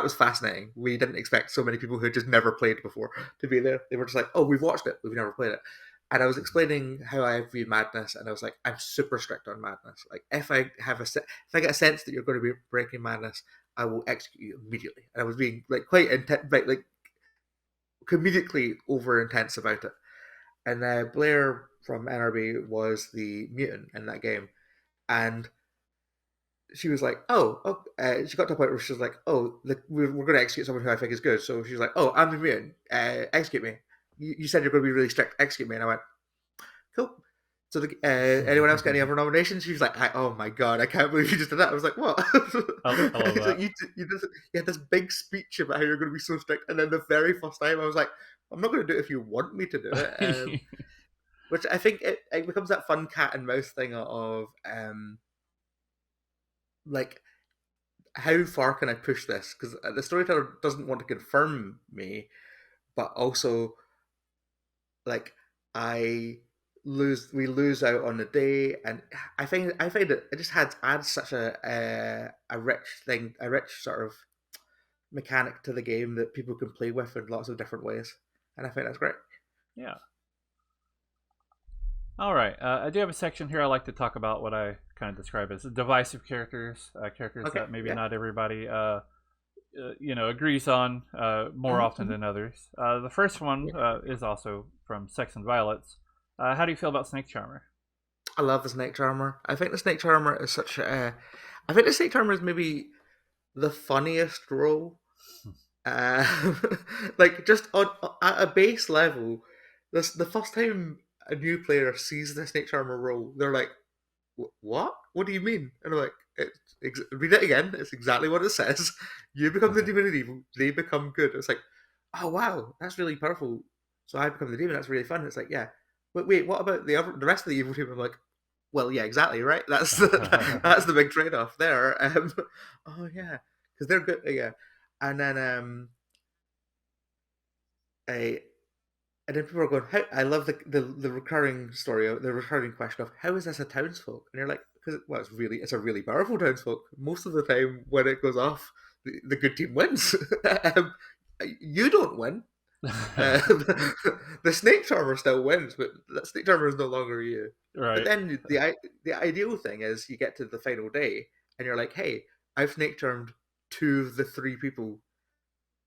A: was fascinating. We didn't expect so many people who had just never played before to be there. They were just like, "Oh, we've watched it, we've never played it." And I was explaining how I view madness, and I was like, "I'm super strict on madness. Like, if I get a sense that you're going to be breaking madness, I will execute you immediately." And I was being like quite intense, like comedically over intense about it. And Blair from NRB was the mutant in that game, and she was like, she got to a point where she was like, "Oh, we're going to execute someone who I think is good." So she's like, "Oh, I'm the mutant. Execute me. You said you're going to be really strict. Execute me." And I went, "Cool." So anyone else got any other nominations? She was like, "Oh my god, I can't believe you just did that." I was like, "What?"
B: I love
A: He's like,
B: that.
A: you had this big speech about how you're going to be so strict, and then the very first time I was like, "I'm not going to do it if you want me to do it." Which I think it becomes that fun cat and mouse thing of like how far can I push this? Because the storyteller doesn't want to confirm me, but also like I we lose out on the day, and I find it just adds such a rich thing, a rich sort of mechanic to the game that people can play with in lots of different ways, and I think that's great.
B: Yeah. All right. I do have a section here I like to talk about what I kind of describe as divisive characters, characters
A: Okay,
B: that maybe
A: yeah.
B: not everybody agrees on more often
A: Hmm.
B: than others. The first one
A: Yeah.
B: is also from Sex and Violets. How do you feel about Snake Charmer?
A: I love the Snake Charmer. I think the Snake Charmer is such a. I think the Snake Charmer is maybe the funniest role. Uh, like just on at a base level, this the first time a new player sees the Snake Charmer role, they're like, "What? What do you mean?" And I'm like, "Read it again. It's exactly what it says. You become the demon of evil. They become good." It's like, "Oh wow, that's really powerful." So I become the demon. That's really fun. It's like, yeah, but wait, what about the rest of the evil team? I'm like, well, yeah, exactly, right. That's the big trade off there. Oh yeah, because they're good. Yeah, and then a and then people are going, how, I love the recurring story, the recurring question of how is this a townsfolk? And you're like, because well, it's a really powerful townsfolk. Most of the time, when it goes off, the good team wins. um, you don't win. The snake charmer still wins, but that snake charmer is no longer you. But
B: Right.
A: then the ideal thing is you get to the final day and you're like, hey, I've snake charmed two of the three people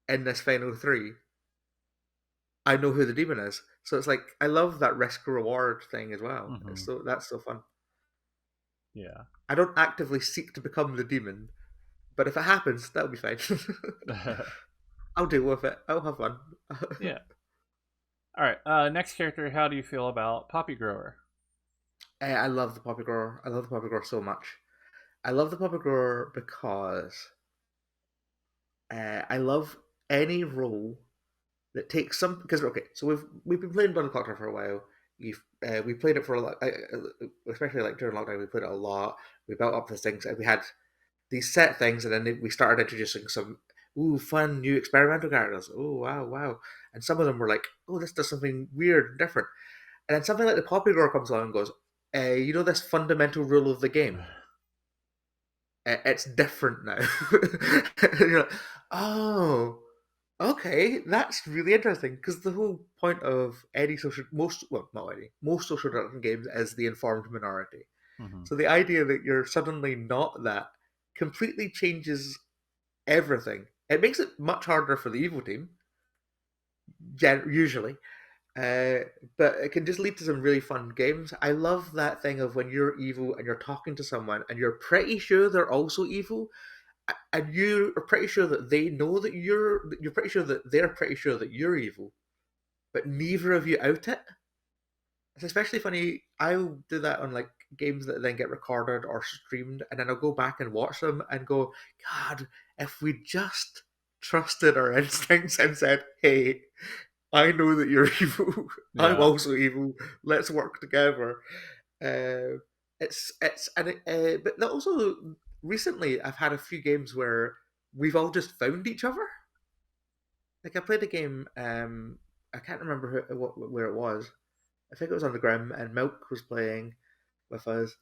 A: in this final three. I know who the demon is. So it's like I love that risk reward thing as well. It's
B: Hmm.
A: so that's so fun.
B: Yeah.
A: I don't actively seek to become the demon, but if it happens, that'll be fine. I'll deal with it. I'll have fun.
B: Yeah. All right. Next character. How do you feel about Poppy Grower?
A: I love the poppy grower. I love the poppy grower so much. I love the poppy grower because I love any role that takes some. Because okay, so we've been playing Blood Clocktower for a while. We played it for a lot, especially like during lockdown. We played it a lot. We built up these things. And we had these set things, and then we started introducing some fun new experimental characters. Oh wow, wow! And some of them were like, oh, this does something weird and different. And then something like the Poppy Girl comes along and goes, you know this fundamental rule of the game. It's different now. And you're like, oh, okay, that's really interesting because the whole point of any social, most well, not any, most social deduction games is the informed minority.
B: Hmm.
A: So the idea that you're suddenly not that completely changes everything. It makes it much harder for the evil team, usually, uh, but it can just lead to some really fun games. I love that thing of when you're evil and you're talking to someone and you're pretty sure they're also evil, and you are pretty sure that they know that you're pretty sure that they're pretty sure that you're evil, but neither of you out it. It's especially funny. I'll do that on like games that then get recorded or streamed, and then I'll go back and watch them and go, God, if we just trusted our instincts and said, "Hey, I know that you're evil. I'm
B: Yeah.
A: also evil. Let's work together." Uh, it's and but also recently I've had a few games where we've all just found each other. Like I played a game. I can't remember where it was. I think it was on the Grim, and Milk was playing with us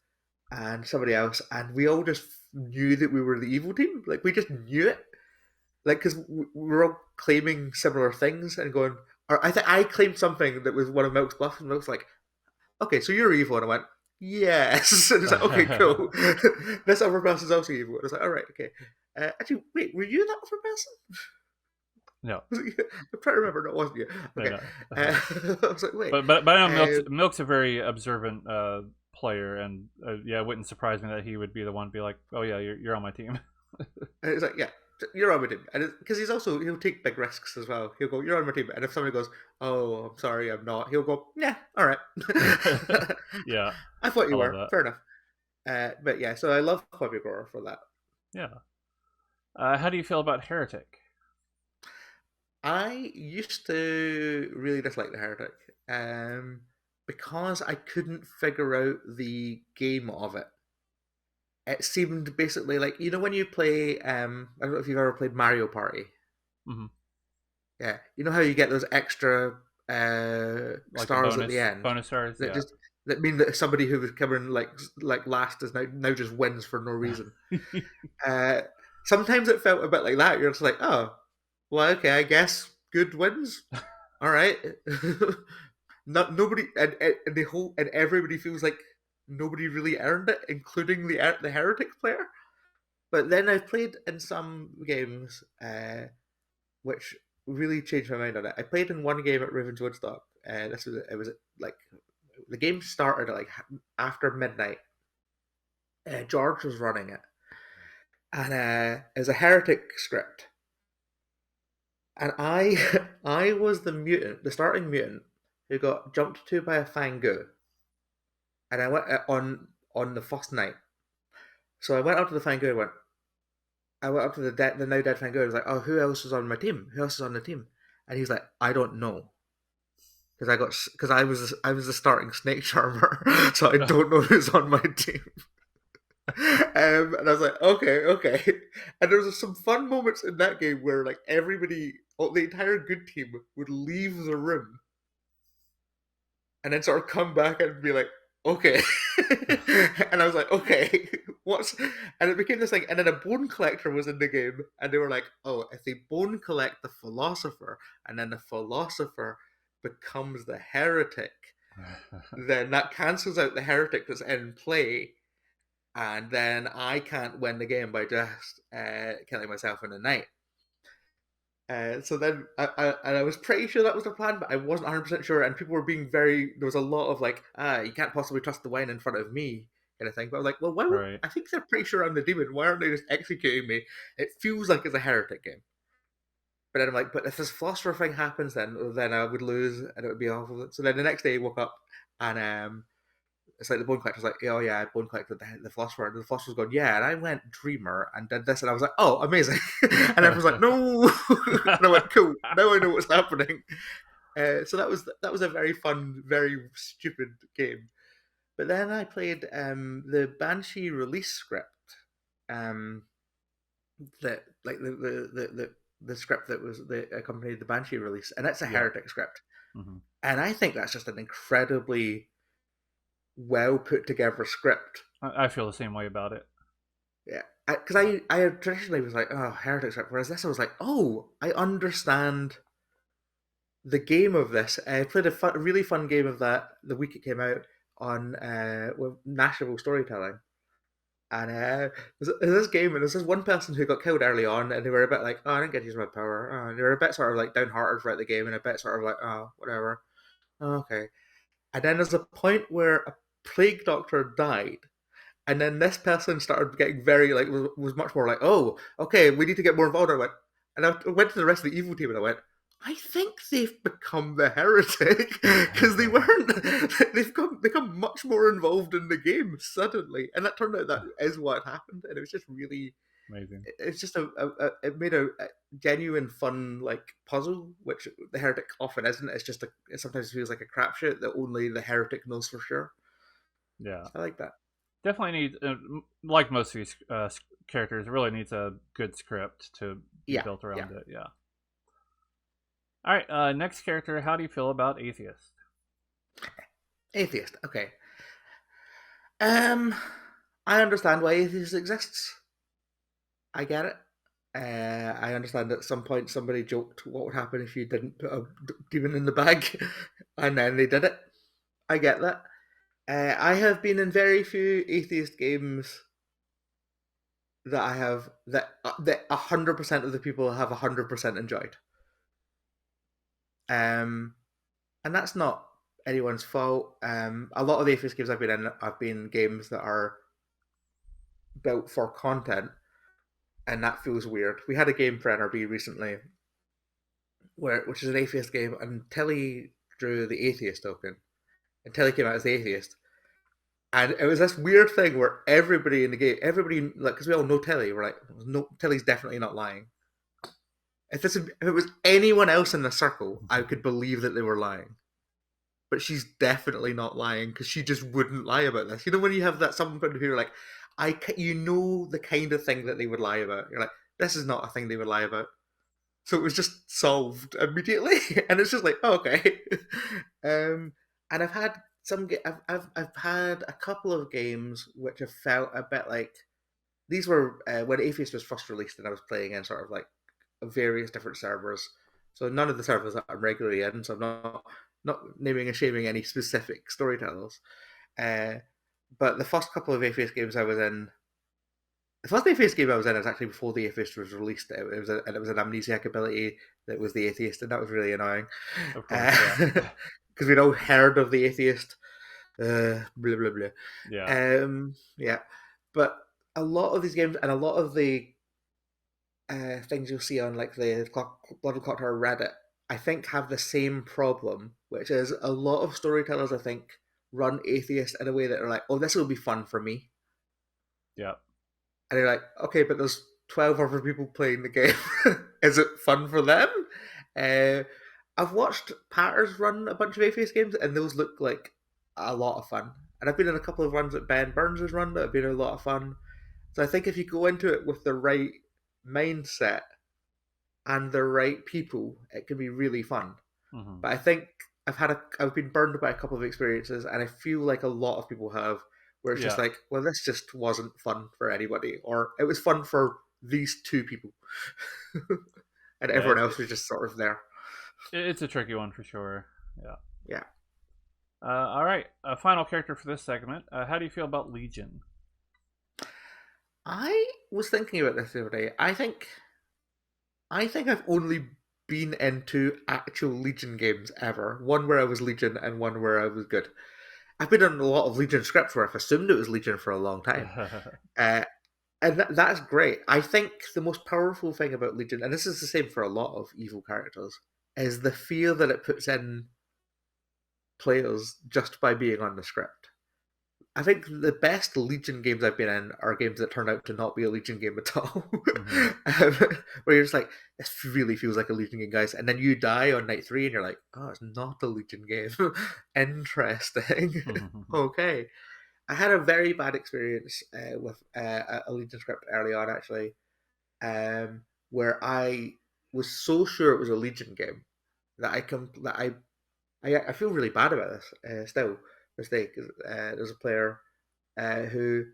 A: and somebody else, and we all just knew that we were the evil team. Like we just knew it. Like because we were all claiming similar things and going. Or I think I claimed something that was one of Milk's bluffs, and Milk's like, "Okay, so you're evil," and I went, "Yes." And it's like, "Okay, cool." This other person's also evil. And I was like, "All right, okay." Actually, wait, were you that other person?
B: No.
A: I'm trying to remember. No, it wasn't you.
B: No.
A: Okay.
B: No.
A: I was like, wait.
B: But I know
A: Uh,
B: Milk's a very observant player, and yeah, it wouldn't surprise me that he would be the one to be like, "Oh yeah, you're on my team."
A: and it's like, yeah, you're on my team, and because he'll take big risks as well. He'll go, "You're on my team," and if somebody goes, "Oh, I'm sorry, I'm not," he'll go, "Yeah, all right."
B: Yeah,
A: I thought
B: I
A: you
B: love
A: were.
B: that.
A: Fair enough. But yeah, so I love Fabio Grower for that.
B: Yeah. How do you feel about Heretic?
A: I used to really dislike the Heretic um, because I couldn't figure out the game of it. It seemed basically like when you play. I don't know if you've ever played Mario Party.
B: Hmm.
A: Yeah, you know how you get those extra
B: Like the
A: stars at the end
B: bonus stars.
A: that
B: Yeah.
A: just that mean that somebody who was coming like last is now just wins for no reason. Uh, sometimes it felt a bit like that. You're just like, oh, well, okay, I guess good wins. All right. Not nobody and the whole and everybody feels like nobody really earned it, including the heretic player. But then I've played in some games, which really changed my mind on it. I played in one game at Raven's Woodstock. This was it was like the game started at like after midnight. George was running it, and it was a heretic script, and I I was the mutant, the starting mutant who got jumped to by a Fangu, and I went on the first night. So I went up to the Fangu. I went up to the now dead Fangu. I was like, oh, who else is on my team? Who else is on the team? And he's like, I don't know. Because I was the starting snake charmer, so I don't know who's on my team. And I was like, okay, okay. And there was some fun moments in that game where like everybody, the entire good team would leave the room and then sort of come back and be like, okay. And I was like, okay, what's and it became this thing, and then a bone collector was in the game, and they were like, oh, if they bone collect the philosopher, and then the philosopher becomes the heretic, then that cancels out the heretic that's in play, and then I can't win the game by just killing myself in the night. So then, and I was pretty sure that was the plan, but I wasn't 100% sure. And people were being very. There was a lot of like, you can't possibly trust the wine in front of me, kind of thing. But I was like, well, why would
B: Right.
A: I think they're pretty sure I'm the demon? Why aren't they just executing me? It feels like it's a heretic game. But then I'm like, but if this philosopher thing happens, then I would lose, and it would be awful. So then the next day, I woke up, and it's like the bone collector's like, oh yeah, I bone collected the philosopher, and the philosopher's going, yeah, and I went dreamer and did this, and I was like, oh, amazing, and everyone's like, no, and I went, cool, now I know what's happening. So that was a very fun, very stupid game. But then I played the Banshee release script, um, that like the script that was that accompanied the Banshee release, and it's a
B: Yeah.
A: heretic script,
B: Hmm.
A: and I think that's just an incredibly well put together script.
B: I feel the same way about it.
A: Yeah, because I traditionally was like, oh, heretic script, whereas this I was like, oh, I understand the game of this. I played a really fun game of that the week it came out on with Nashville storytelling. And there's this game, and there's this one person who got killed early on, and they were a bit like, "Oh, I didn't get to use my power." Oh, and they were a bit sort of like downhearted throughout the game, and a bit sort of like, "Oh, whatever." Oh, okay. And then there's a point where a plague doctor died, and then this person started getting very like was much more like, "Oh, okay, we need to get more involved." I went, and I went to the rest of the evil team, and I went, I think they've become the heretic because they weren't. Become much more involved in the game suddenly, and that turned out that is what happened, and it was just really.
B: Amazing.
A: It's just it made a genuine fun like puzzle, which the heretic often isn't. It's just it sometimes feels like a crapshoot that only the heretic knows for sure.
B: Yeah.
A: I like that.
B: Definitely need, like most of these characters, it really needs a good script to be
A: Yeah,
B: built
A: yeah.
B: around it. Yeah. All right. Next character. How do you feel about Atheist?
A: Atheist. Okay. Um, I understand why atheist exists. I get it. I understand at some point somebody joked what would happen if you didn't put a demon in the bag, and then they did it. I get that. I have been in very few atheist games that I have that 100% of the people have 100% enjoyed. Um, and that's not anyone's fault. A lot of the atheist games I've been in have been games that are built for content, and that feels weird. We had a game for NRB recently, which is an atheist game, and Tilly drew the atheist token, and Tilly came out as the atheist, and it was this weird thing where everybody in the game, everybody like, because we all know Tilly, we're like, no, Tilly's definitely not lying. If it was anyone else in the circle, I could believe that they were lying. But she's definitely not lying because she just wouldn't lie about this. You know when you have that someone who are like, you know the kind of thing that they would lie about. You're like, this is not a thing they would lie about. So it was just solved immediately, and it's just like, oh, okay. And I've had I've had a couple of games which have felt a bit like these were when Atheist was first released, and I was playing in sort of like various different servers. So none of the servers that I'm regularly in, so I'm not naming and shaming any specific storytellers. Uh, but the first couple of Atheist games I was in, the first Atheist game I was in was actually before the Atheist was released. And it was an amnesiac ability that was the Atheist, and that was really annoying.
B: Of course, yeah,
A: Because we'd all heard of the Atheist. Blah blah blah.
B: yeah,
A: Yeah, but a lot of these games and a lot of the things you'll see on like the Blood and Clocktower Reddit, I think have the same problem, which is a lot of storytellers I think run Atheist in a way that are like, oh, this will be fun for me,
B: yeah,
A: and you're like, okay, but there's 12 other people playing the game. Is it fun for them? Uh, I've watched Patters run a bunch of Atheist games, and those look like a lot of fun. And I've been in a couple of runs that Ben Burns has run that have been a lot of fun. So I think if you go into it with the right mindset and the right people, it can be really fun.
B: hmm
A: But I think I've been burned by a couple of experiences, and I feel like a lot of people have, where it's just
B: yeah.
A: like, well, this just wasn't fun for anybody, or it was fun for these two people, and
B: Yeah,
A: everyone else was just sort of there.
B: it's a tricky one for sure. Yeah.
A: Yeah,
B: All right, a final character for this segment. How do you feel about Legion?
A: I was thinking about this the other day. I think I've only been into actual Legion games ever. One where I was Legion and one where I was good. I've been on a lot of Legion scripts where I've assumed it was Legion for a long time. Uh, and that's great. I think the most powerful thing about Legion, and this is the same for a lot of evil characters, is the fear that it puts in players just by being on the script. I think the best Legion games I've been in are games that turn out to not be a Legion game at all.
B: hmm
A: um, where you're just like, this really feels like a Legion game, guys. And then you die on night three and you're like, oh, it's not a Legion game. Interesting. Okay. I had a very bad experience with a Legion script early on, actually, where I was so sure it was a Legion game that I feel really bad about this still. Mistake. There's a player who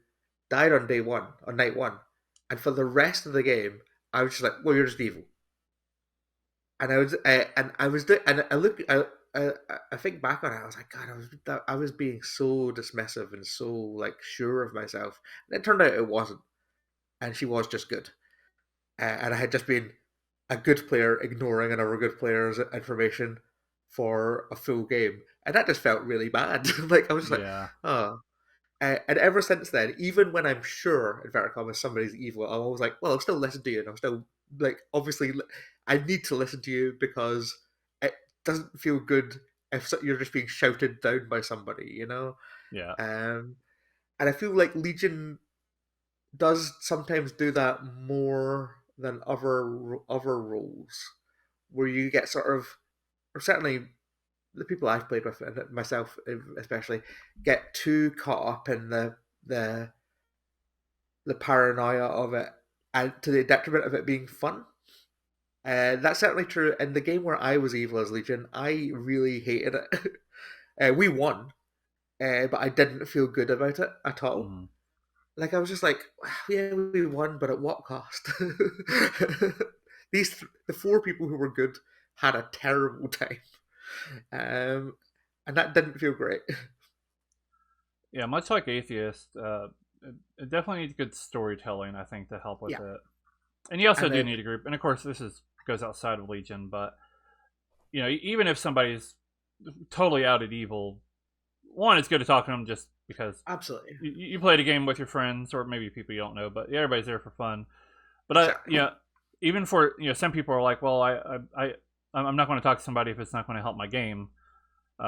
A: died on day one, on night one, and for the rest of the game, I was just like, "Well, you're just evil." And I was, and I look, I think back on it, I was like, God, I was being so dismissive and so like sure of myself, and it turned out it wasn't, and she was just good, and I had just been a good player ignoring another good player's information for a full game, and that just felt really bad. Like I was just like,
B: yeah,
A: oh, and ever since then, even when I'm sure, in fact, somebody's evil, I'm always like, well, I'll still listen to you. And I'm still, like, obviously, I need to listen to you because it doesn't feel good if you're just being shouted down by somebody, you know?
B: yeah,
A: Um, and I feel like Legion does sometimes do that more than other roles, where you get sort of, or certainly the people I've played with, and myself especially, get too caught up in the paranoia of it, and to the detriment of it being fun. That's certainly true. In the game where I was evil as Legion, I really hated it. We won, but I didn't feel good about it at all.
B: hmm
A: Like I was just like, yeah, we won, but at what cost? The four people who were good had a terrible time, um, and that didn't feel great.
B: yeah. Much like Atheist, it definitely needs good storytelling, I think, to help with
A: Yeah,
B: it. And you also
A: and
B: do
A: then
B: need a group. And of course, this is goes outside of Legion, but even if somebody's totally out at evil, one, it's good to talk to them just because
A: absolutely,
B: you played a game with your friends or maybe people you don't know, but everybody's there for fun. But
A: exactly.
B: even for some people are like, well, I'm not going to talk to somebody if it's not going to help my game,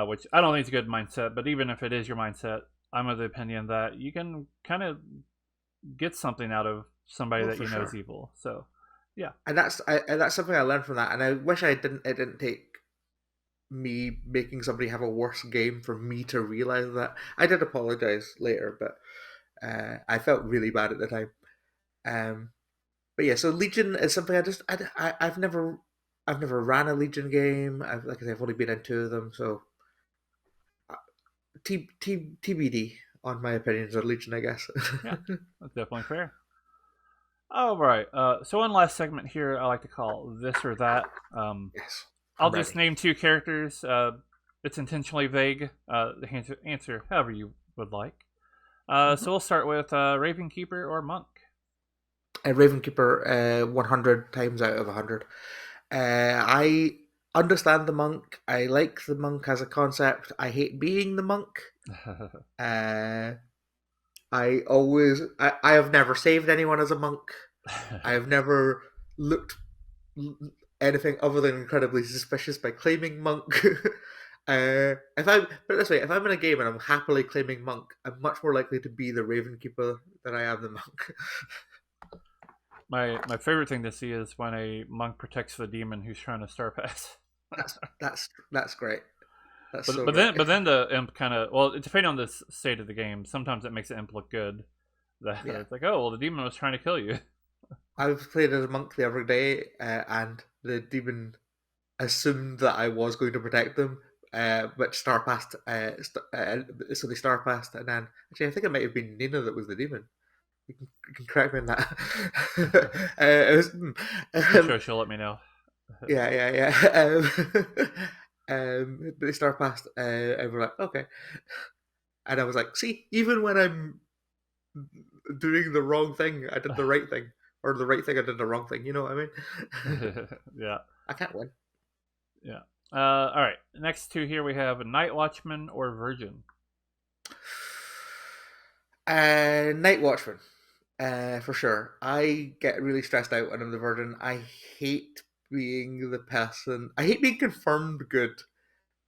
B: which I don't think is a good mindset. But even if it is your mindset, I'm of the opinion that you can kind of get something out of somebody
A: Oh,
B: that
A: for
B: you know is
A: sure.
B: evil. So yeah,
A: And that's something I learned from that. And I wish I didn't. It didn't take me making somebody have a worse game for me to realize that. I did apologize later, but I felt really bad at the time. Um, but yeah, so Legion is something I've never ran a Legion game. Like I said, I've only been in two of them, so uh, TBD on my opinions on Legion, I guess.
B: yeah, that's definitely fair. All right. So one last segment here I like to call this or that.
A: Yes,
B: I'll
A: I'm
B: just
A: ready.
B: name two characters. It's intentionally vague. Answer however you would like.
A: Mm-hmm.
B: So we'll start with Ravenkeeper or Monk.
A: Ravenkeeper, 100 times out of 100. I understand the monk. I like the monk as a concept. I hate being the monk. Uh, I have never saved anyone as a monk. I have never looked anything other than incredibly suspicious by claiming monk. If I put it this way, if I'm in a game and I'm happily claiming monk, I'm much more likely to be the Ravenkeeper than I am the monk.
B: My favorite thing to see is when a monk protects the demon who's trying to star pass.
A: That's great. That's
B: but
A: so
B: but
A: great.
B: then but then the imp kind of, well, it depending on the state of the game. Sometimes it makes the imp look good. That
A: Yeah,
B: it's like, oh well, the demon was trying to kill you.
A: I was playing as a monk the other day, and the demon assumed that I was going to protect them, but star passed. So they star passed, and then actually I think it might have been Nina that was the demon. You can correct me on that. It was,
B: I'm sure she'll let me know.
A: yeah, yeah, yeah. But they star passed, and we're like, okay. And I was like, see, even when I'm doing the wrong thing, I did the right thing, or the right thing, I did the wrong thing. You know what I mean?
B: Yeah,
A: I can't win.
B: yeah. All right. Next two here we have Night Watchman or Virgin.
A: Night Watchman, for sure. I get really stressed out when I'm the Virgin. I hate being the person. I hate being confirmed good.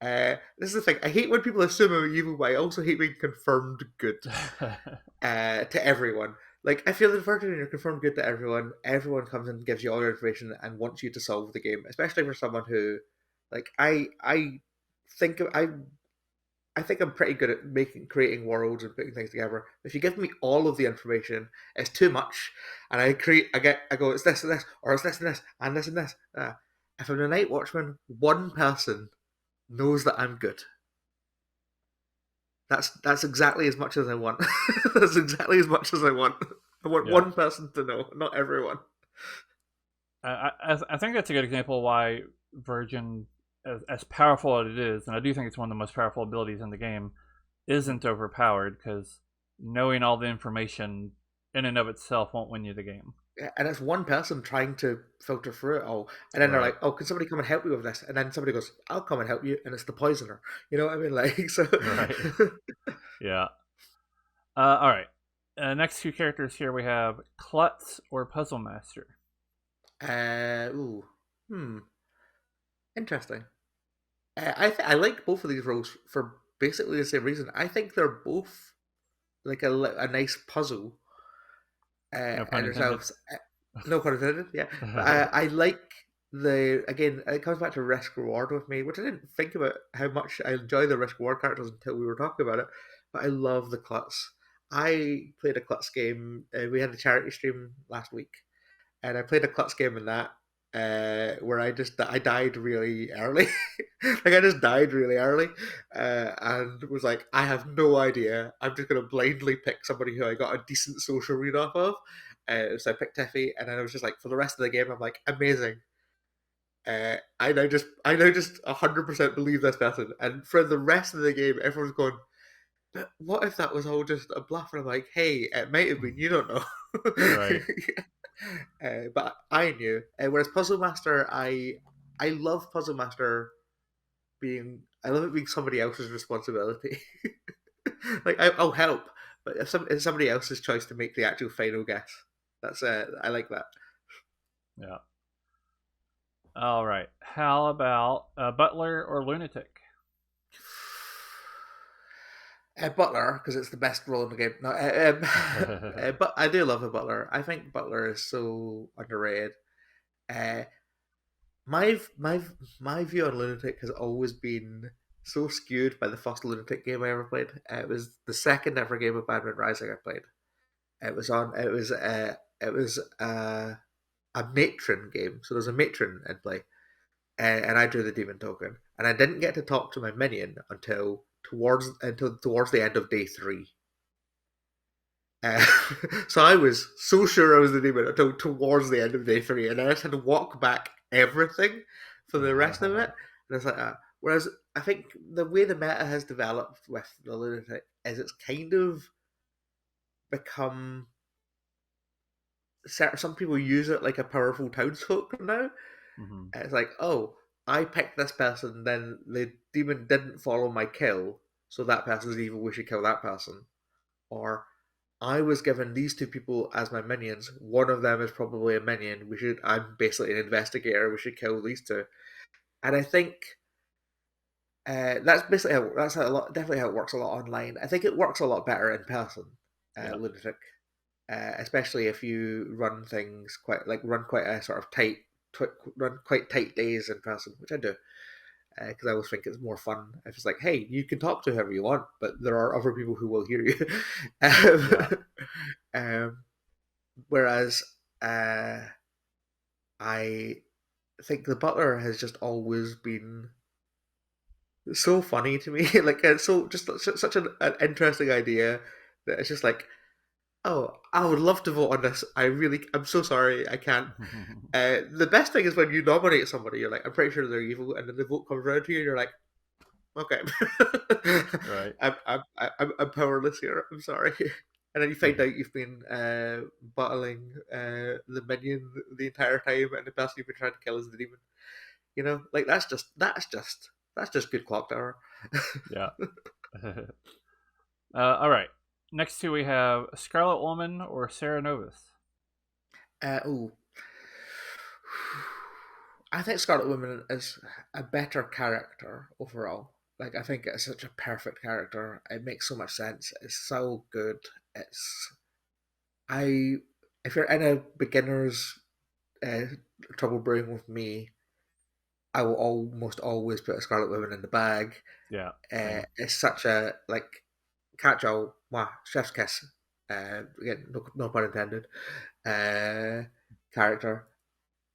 A: This is the thing. I hate when people assume I'm evil, but I also hate being confirmed good to everyone. Like, I feel the Virgin, you're confirmed good to everyone. Everyone comes and gives you all your information and wants you to solve the game, especially for someone who, like, think I I think I'm pretty good at creating worlds and putting things together. If you give me all of the information, it's too much, and I go, it's this and this, or it's this and this, and this and this. If I'm a night watchman, one person knows that I'm good. That's exactly as much as I want. That's exactly as much as I want. I want
B: Yeah.
A: one person to know, not everyone.
B: I think that's a good example of why Virgin, as powerful as it is, and I do think it's one of the most powerful abilities in the game, isn't overpowered because knowing all the information in and of itself won't win you the game.
A: And it's one person trying to filter through it all, and then they're
B: Right.
A: like, "Oh, can somebody come and help me with this?" And then somebody goes, "I'll come and help you," and it's the poisoner. You know what I mean? Like, so.
B: Right. Yeah. All right. Next two characters here we have Klutz or Puzzle Master.
A: Ooh, hmm, interesting. I like both of these roles for basically the same reason. I think they're both like a nice puzzle
B: No pun
A: in
B: intended.
A: themselves. No pun intended. Yeah, but I like the again. It comes back to risk reward with me, which I didn't think about how much I enjoy the risk reward characters until we were talking about it. But I love the Klutz. I played a Klutz game. We had a charity stream last week, and I played a Klutz game in that where I died really early. Like I just died really early, and was like, I have no idea. I'm just gonna blindly pick somebody who I got a decent social read off of. So I picked Tiffy, and then I was just like, for the rest of the game, I'm like, amazing. I now just 100% believe this person, and for the rest of the game, everyone's going, but what if that was all just a bluff? And I'm like, hey, it might have been. You don't know.
B: Right.
A: But I knew. Whereas Puzzle Master, I love Puzzle Master being. I love it being somebody else's responsibility. Like I'll help, but if somebody else's choice to make the actual final guess, that's I like that.
B: Yeah. All right. How about Butler or Lunatic?
A: Butler, because it's the best role in the game. No, but I do love a Butler. I think Butler is so underrated. Uh, my my view on Lunatic has always been so skewed by the first Lunatic game I ever played. It was the second ever game of Batman Rising I played. It was on. It was a matron game, so there's a matron in play, and I drew the demon token, and I didn't get to talk to my minion until towards the end of day three, Uh, so I was so sure I was the demon until towards the end of day three, and then I just had to walk back everything for the rest of it. And it's like, whereas I think the way the meta has developed with the lunatic is it's kind of become some people use it like a powerful townsfolk now.
B: Hmm.
A: It's like, oh, I picked this person, then the demon didn't follow my kill, so that person's evil. We should kill that person. Or I was given these two people as my minions. One of them is probably a minion. We should. I'm basically an investigator. We should kill these two. And I think that's basically that's a lot. Definitely how it works a lot online. I think it works a lot better in person.
B: Yeah.
A: Lunatic, especially if you run things quite like run quite a sort of tight, run quite tight days in person, which I do. Because I always think it's more fun if it's like, hey, you can talk to whoever you want, but there are other people who will hear you.
B: Yeah.
A: um, whereas uh, I think the butler has just always been so funny to me. Like it's so just such an interesting idea that it's just like, oh, I would love to vote on this. I'm so sorry, I can't. The best thing is when you nominate somebody, you're like, I'm pretty sure they're evil, and then the vote comes around to you, and you're like, okay,
B: Right.
A: I'm powerless here. I'm sorry. And then you find out you've been battling the minion the entire time, and the person you've been trying to kill is the demon. Like that's just good clock tower.
B: Yeah. All right. Next two we have Scarlet Woman or Sarah Novus.
A: Oh, I think Scarlet Woman is a better character overall. Like I think it's such a perfect character. It makes so much sense. It's so good. It's I if you're in a beginner's uh, trouble brewing with me, I will almost always put a Scarlet Woman in the bag.
B: Yeah. Same.
A: It's such a catch-all, chef's kiss. Again, no pun intended. Uh, character.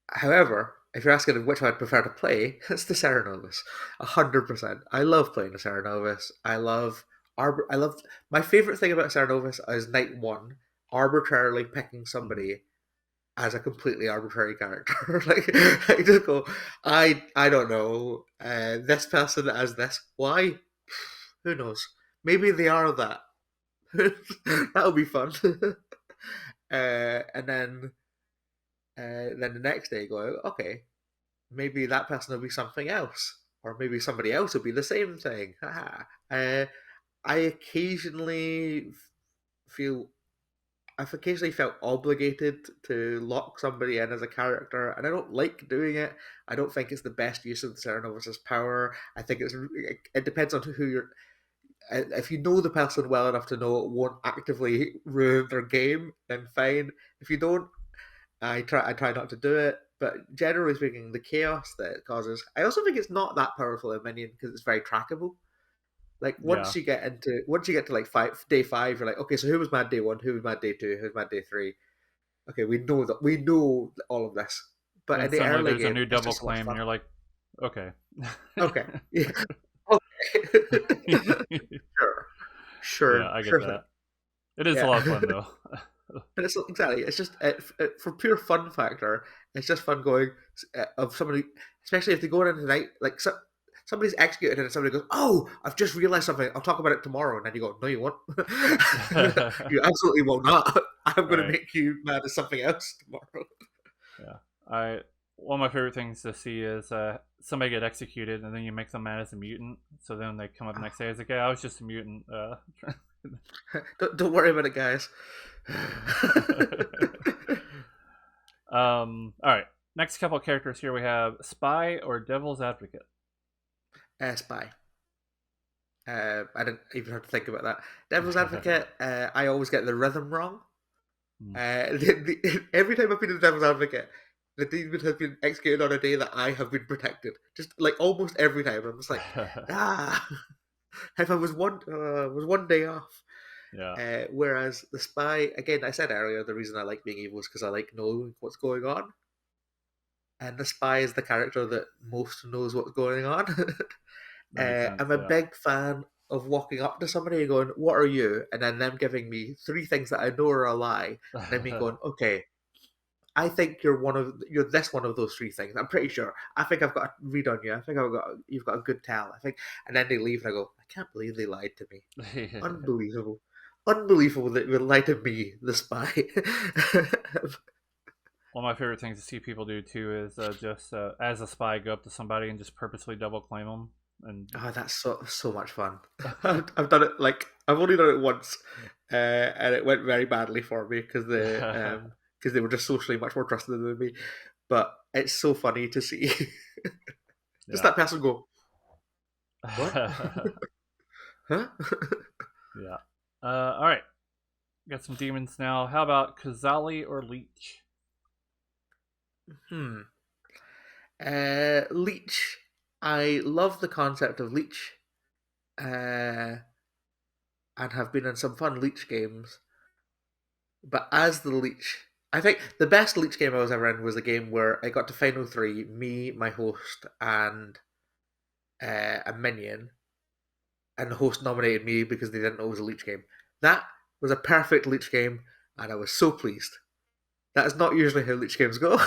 A: However, if you're asking which one I'd prefer to play, it's the Serenovus. 100%. I love playing the Serenovus. I love my favorite thing about Serenovus is night one, arbitrarily picking
B: Hmm.
A: somebody as a completely arbitrary character. Like I just go, I don't know. This person as this. Why? Who knows? Maybe they are that. That'll be fun. And then the next day go out. Okay, maybe that person will be something else, or maybe somebody else will be the same thing. I occasionally feel I've occasionally felt obligated to lock somebody in as a character, and I don't like doing it. I don't think it's the best use of the Serenovus's power. I think it depends on who you're. If you know the person well enough to know it won't actively ruin their game, then fine. If you don't, I try not to do it. But generally speaking, the chaos that it causes, I also think it's not that powerful a minion because it's very trackable. Like
B: Yeah.
A: once you get to like day five, you're like, okay, so who was mad day one, who was mad day two, who's mad day three? Okay, we know all of this. But
B: Then
A: in the
B: suddenly
A: early
B: there's a
A: game,
B: new
A: it's
B: double
A: just so much
B: claim, and
A: fun.
B: you're like, okay.
A: Okay, yeah, okay, sure,
B: Yeah,
A: sure,
B: I get
A: sure thing.
B: that. It is a lot of
A: Yeah.
B: fun though.
A: But it's exactly. It's just for pure fun factor. It's just fun going of somebody, especially if they go in tonight. Like somebody's executed and somebody goes, "Oh, I've just realized something. I'll talk about it tomorrow." And then you go, "No, you won't. You absolutely will not. I'm going to
B: Right.
A: make you mad at something else tomorrow."
B: Yeah. I One of my favorite things to see is somebody get executed, and then you make them mad as a mutant. So then they come up the next day. It's like, yeah, I was just a mutant.
A: Don't worry about it, guys.
B: All right. Next couple of characters here we have Spy or Devil's Advocate.
A: Spy. I didn't even have to think about that. Devil's Advocate. I always get the rhythm wrong.
B: Hmm.
A: Every time I've been in the Devil's Advocate, the demon has been executed on a day that I have been protected. Just like almost every time, I'm just like, ah. If I was one day off.
B: Yeah,
A: Whereas the spy, again, I said earlier, the reason I like being evil is because I like knowing what's going on, and the spy is the character that most knows what's going on.
B: that makes sense.
A: I'm a
B: Yeah.
A: big fan. of walking up to somebody and going, "What are you?" and then them giving me three things that I know are a lie, and then me going, "Okay, I think you're this one of those three things. I'm pretty sure. I think I've got a read on you. I think you've got a good tell. I think." And then they leave, and I go, "I can't believe they lied to me. Unbelievable, unbelievable that you lied to me, the spy."
B: One of my favorite things to see people do too is just as a spy go up to somebody and just purposely double claim them and
A: Oh, that's so much fun. I've done it like I've only done it once, and it went very badly for me because they were just socially much more trusted than me. But it's so funny to see just
B: yeah.
A: that person go, "What? Huh?"
B: Yeah. All right. Got some demons now. How about Kazali or Leech?
A: Hmm. Leech. I love the concept of Leech, and have been in some fun Leech games. But as the Leech, I think the best Leech game I was ever in was a game where I got to final three, me, my host, and a minion, and the host nominated me because they didn't know it was a Leech game. That was a perfect Leech game, and I was so pleased. That is not usually how Leech games go.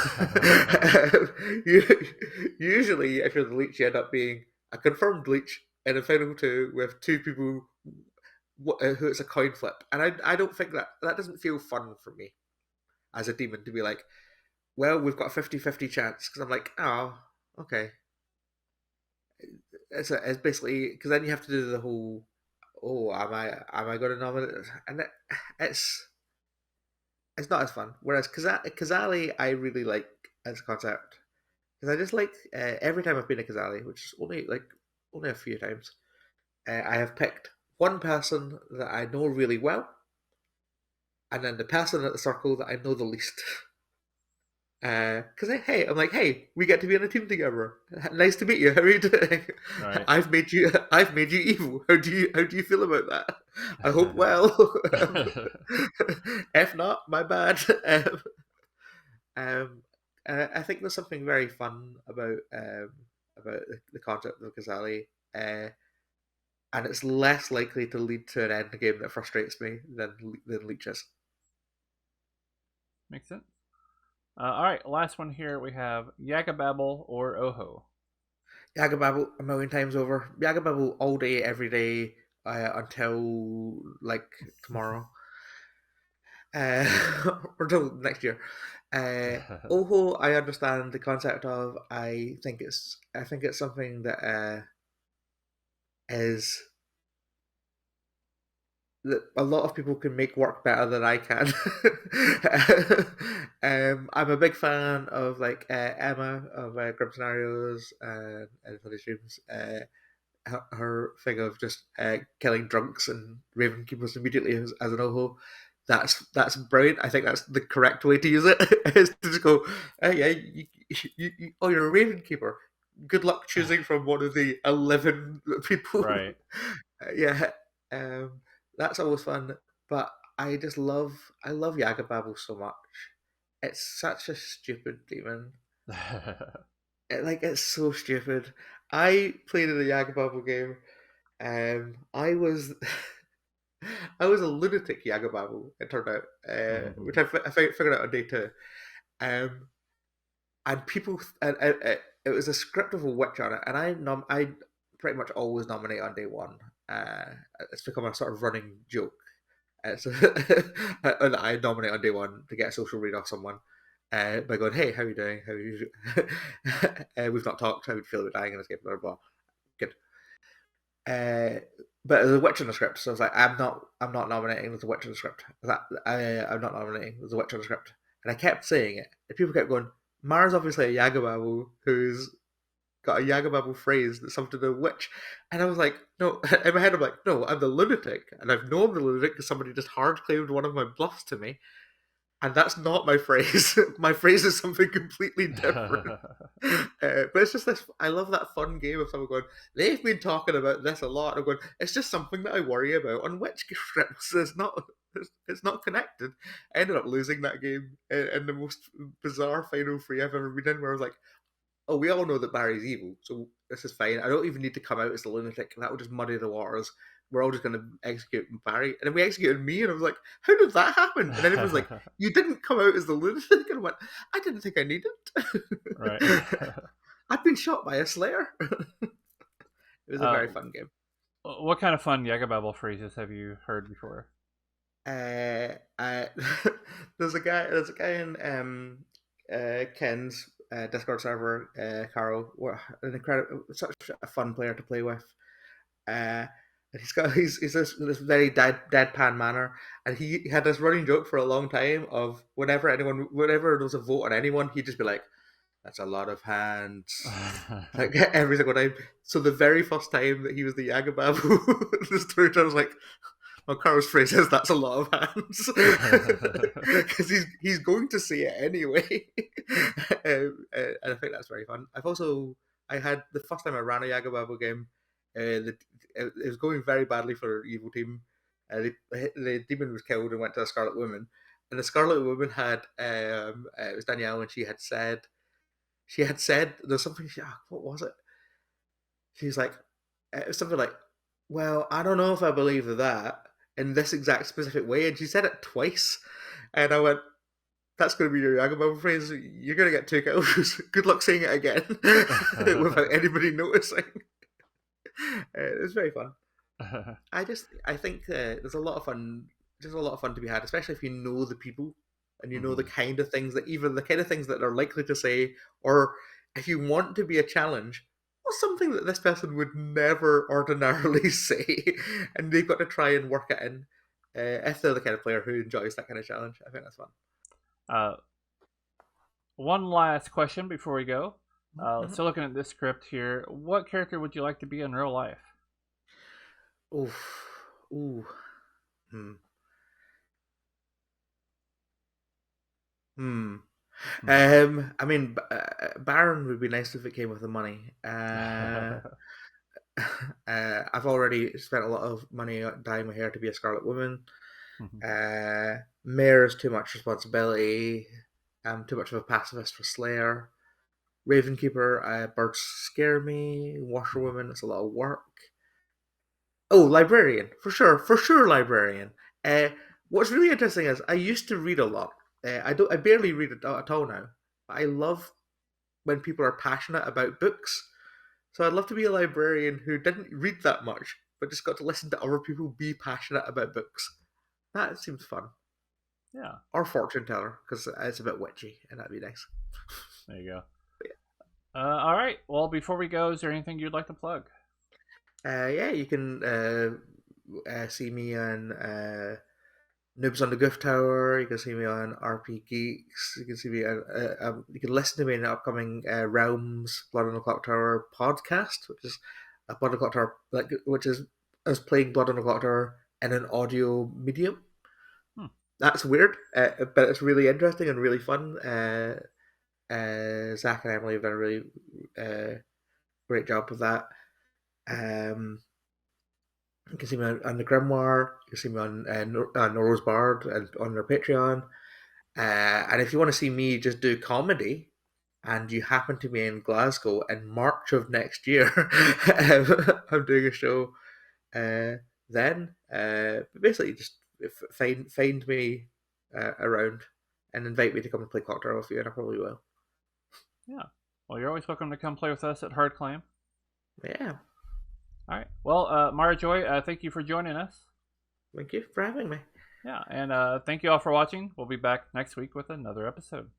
A: Usually, if you're the Leech, you end up being a confirmed Leech in a final two with two people who it's a coin flip. And I don't think that doesn't feel fun for me as a demon to be like, well, we've got a 50-50 chance. Because I'm like, oh, okay. It's basically, because then you have to do the whole, oh, am I going to nominate? And it's it's not as fun. Whereas Kazali, I really like as a concept because I just like every time I've been to Kazali, which is only a few times, I have picked one person that I know really well, and then the person at the circle that I know the least. Because hey, I'm like, hey, we get to be on a team together. Nice to meet you. How are you doing?
B: Right.
A: I've made you evil. How do you feel about that? I hope well. If not, my bad. Um, I think there's something very fun about the concept of Ghazali, and it's less likely to lead to an end game that frustrates me than leeches.
B: Makes sense. All right. Last one here. We have Yagababble or Oho.
A: Yagababble a million times over. Yagababble all day, every day, until like tomorrow, or until next year. Oho, I understand the concept of. I think it's something that is that a lot of people can make work better than I can. I'm a big fan of like Emma of Grim Scenarios and Funny Streams. Her thing of just killing drunks and raven keepers immediately as an oho. That's brilliant. I think that's the correct way to use it. Is to just go, oh yeah, oh you're a raven keeper. Good luck choosing from one of the 11 people.
B: Right.
A: Yeah, um, that's always fun. But I love Yagababble so much. It's such a stupid demon. It's so stupid. I played in a Yagababble game. I was I was a lunatic Yagababble. It turned out, which figured out on day two. Um, and people it was a script of a witch on it, and I pretty much always nominate on day one. It's become a sort of running joke. So and I nominate on day one to get a social read off someone. By going, hey, how are you doing? How are you? We've not talked. How would you feel about dying in this game? Blah blah. Blah. Good. But there's a witch in the script, so I was like, I'm not nominating. There's a witch in the script. I'm not nominating. There's a witch in the script, and I kept saying it, and people kept going. Mara's obviously a Yagababu who's got a Yagababu phrase that's something to do with witch, and I was like, no. In my head, I'm like, no, I'm the lunatic, and I've known the lunatic because somebody just hard claimed one of my bluffs to me, and that's not my phrase. My phrase is something completely different. But it's just this. I love that fun game of someone going. They've been talking about this a lot. I'm going. It's just something that I worry about on which scripts. It's not connected. I ended up losing that game in the most bizarre final three I've ever been in. Where I was like, oh, we all know that Barry's evil, so this is fine. I don't even need to come out as the lunatic. That would just muddy the waters. we're all just going to execute Barry. And then we executed me, and I was like, how did that happen? And then it was like, you didn't come out as the lunatic. And I went, I didn't think I needed.
B: Right.
A: I'd been shot by a slayer. It was a very fun game.
B: What kind of fun Yagababble phrases have you heard before?
A: I, there's a guy in Ken's Discord server, Carol, an incredible, such a fun player to play with. Uh, and he's this very deadpan manner, and he had this running joke for a long time of whenever there was a vote on anyone, he'd just be like, "That's a lot of hands." Like every single time. So the very first time that he was the Yagababu, the story I was like, well, Carl's phrase says that's a lot of hands because he's going to say it anyway, and I think that's very fun. I had the first time I ran a Yagababo game, it was going very badly for our evil team. The demon was killed and went to a Scarlet Woman, and the Scarlet Woman had it was Danielle, and she had said there's something. What was it? She's like, it was something like, well, I don't know if I believe that in this exact specific way. And she said it twice. And I went, that's going to be your Yagababa phrase. You're going to get 2 kills. Good luck saying it again without anybody noticing. It was very fun. I think there's a lot of fun. There's a lot of fun to be had, especially if you know the people and you know the kind of things that they're likely to say, or if you want to be a challenge, what's something that this person would never ordinarily say, and they've got to try and work it in. If they're the kind of player who enjoys that kind of challenge, I think that's fun.
B: One last question before we go. So looking at this script here, what character would you like to be in real life?
A: Ooh. I mean, Baron would be nice if it came with the money. I've already spent a lot of money dyeing my hair to be a Scarlet Woman. Mayor is too much responsibility. I'm too much of a pacifist for Slayer. Ravenkeeper, birds scare me. Washerwoman, it's a lot of work. Oh, librarian, for sure, librarian. What's really interesting is I used to read a lot. I barely read it at all now. But I love when people are passionate about books. So I'd love to be a librarian who didn't read that much, but just got to listen to other people be passionate about books. That seems fun.
B: Yeah.
A: Or fortune teller, because it's a bit witchy, and that'd be nice.
B: There you go. All right. Well, before we go, is there anything you'd like to plug?
A: Yeah, you can see me on Noobs on the Clocktower. You can see me on RP Geeks. You can see me on. You can listen to me in the upcoming Realms Blood on the Clocktower podcast, which is a Blood on the Clocktower, which is us playing Blood on the Clocktower in an audio medium. That's weird, but it's really interesting and really fun. Zach and Emily have done a really great job with that. You can see me on the Grimoire. You can see me on Noro's Bard and on their Patreon. And if you want to see me just do comedy, and you happen to be in Glasgow in March of next year, I'm doing a show then. Basically, just find me around and invite me to come and play Clocktower with you, and I probably will.
B: Yeah. Well, you're always welcome to come play with us at Hard Claim.
A: Yeah.
B: All right. Well, Mara Joy, thank you for joining us.
A: Thank you for having me.
B: Yeah, and thank you all for watching. We'll be back next week with another episode.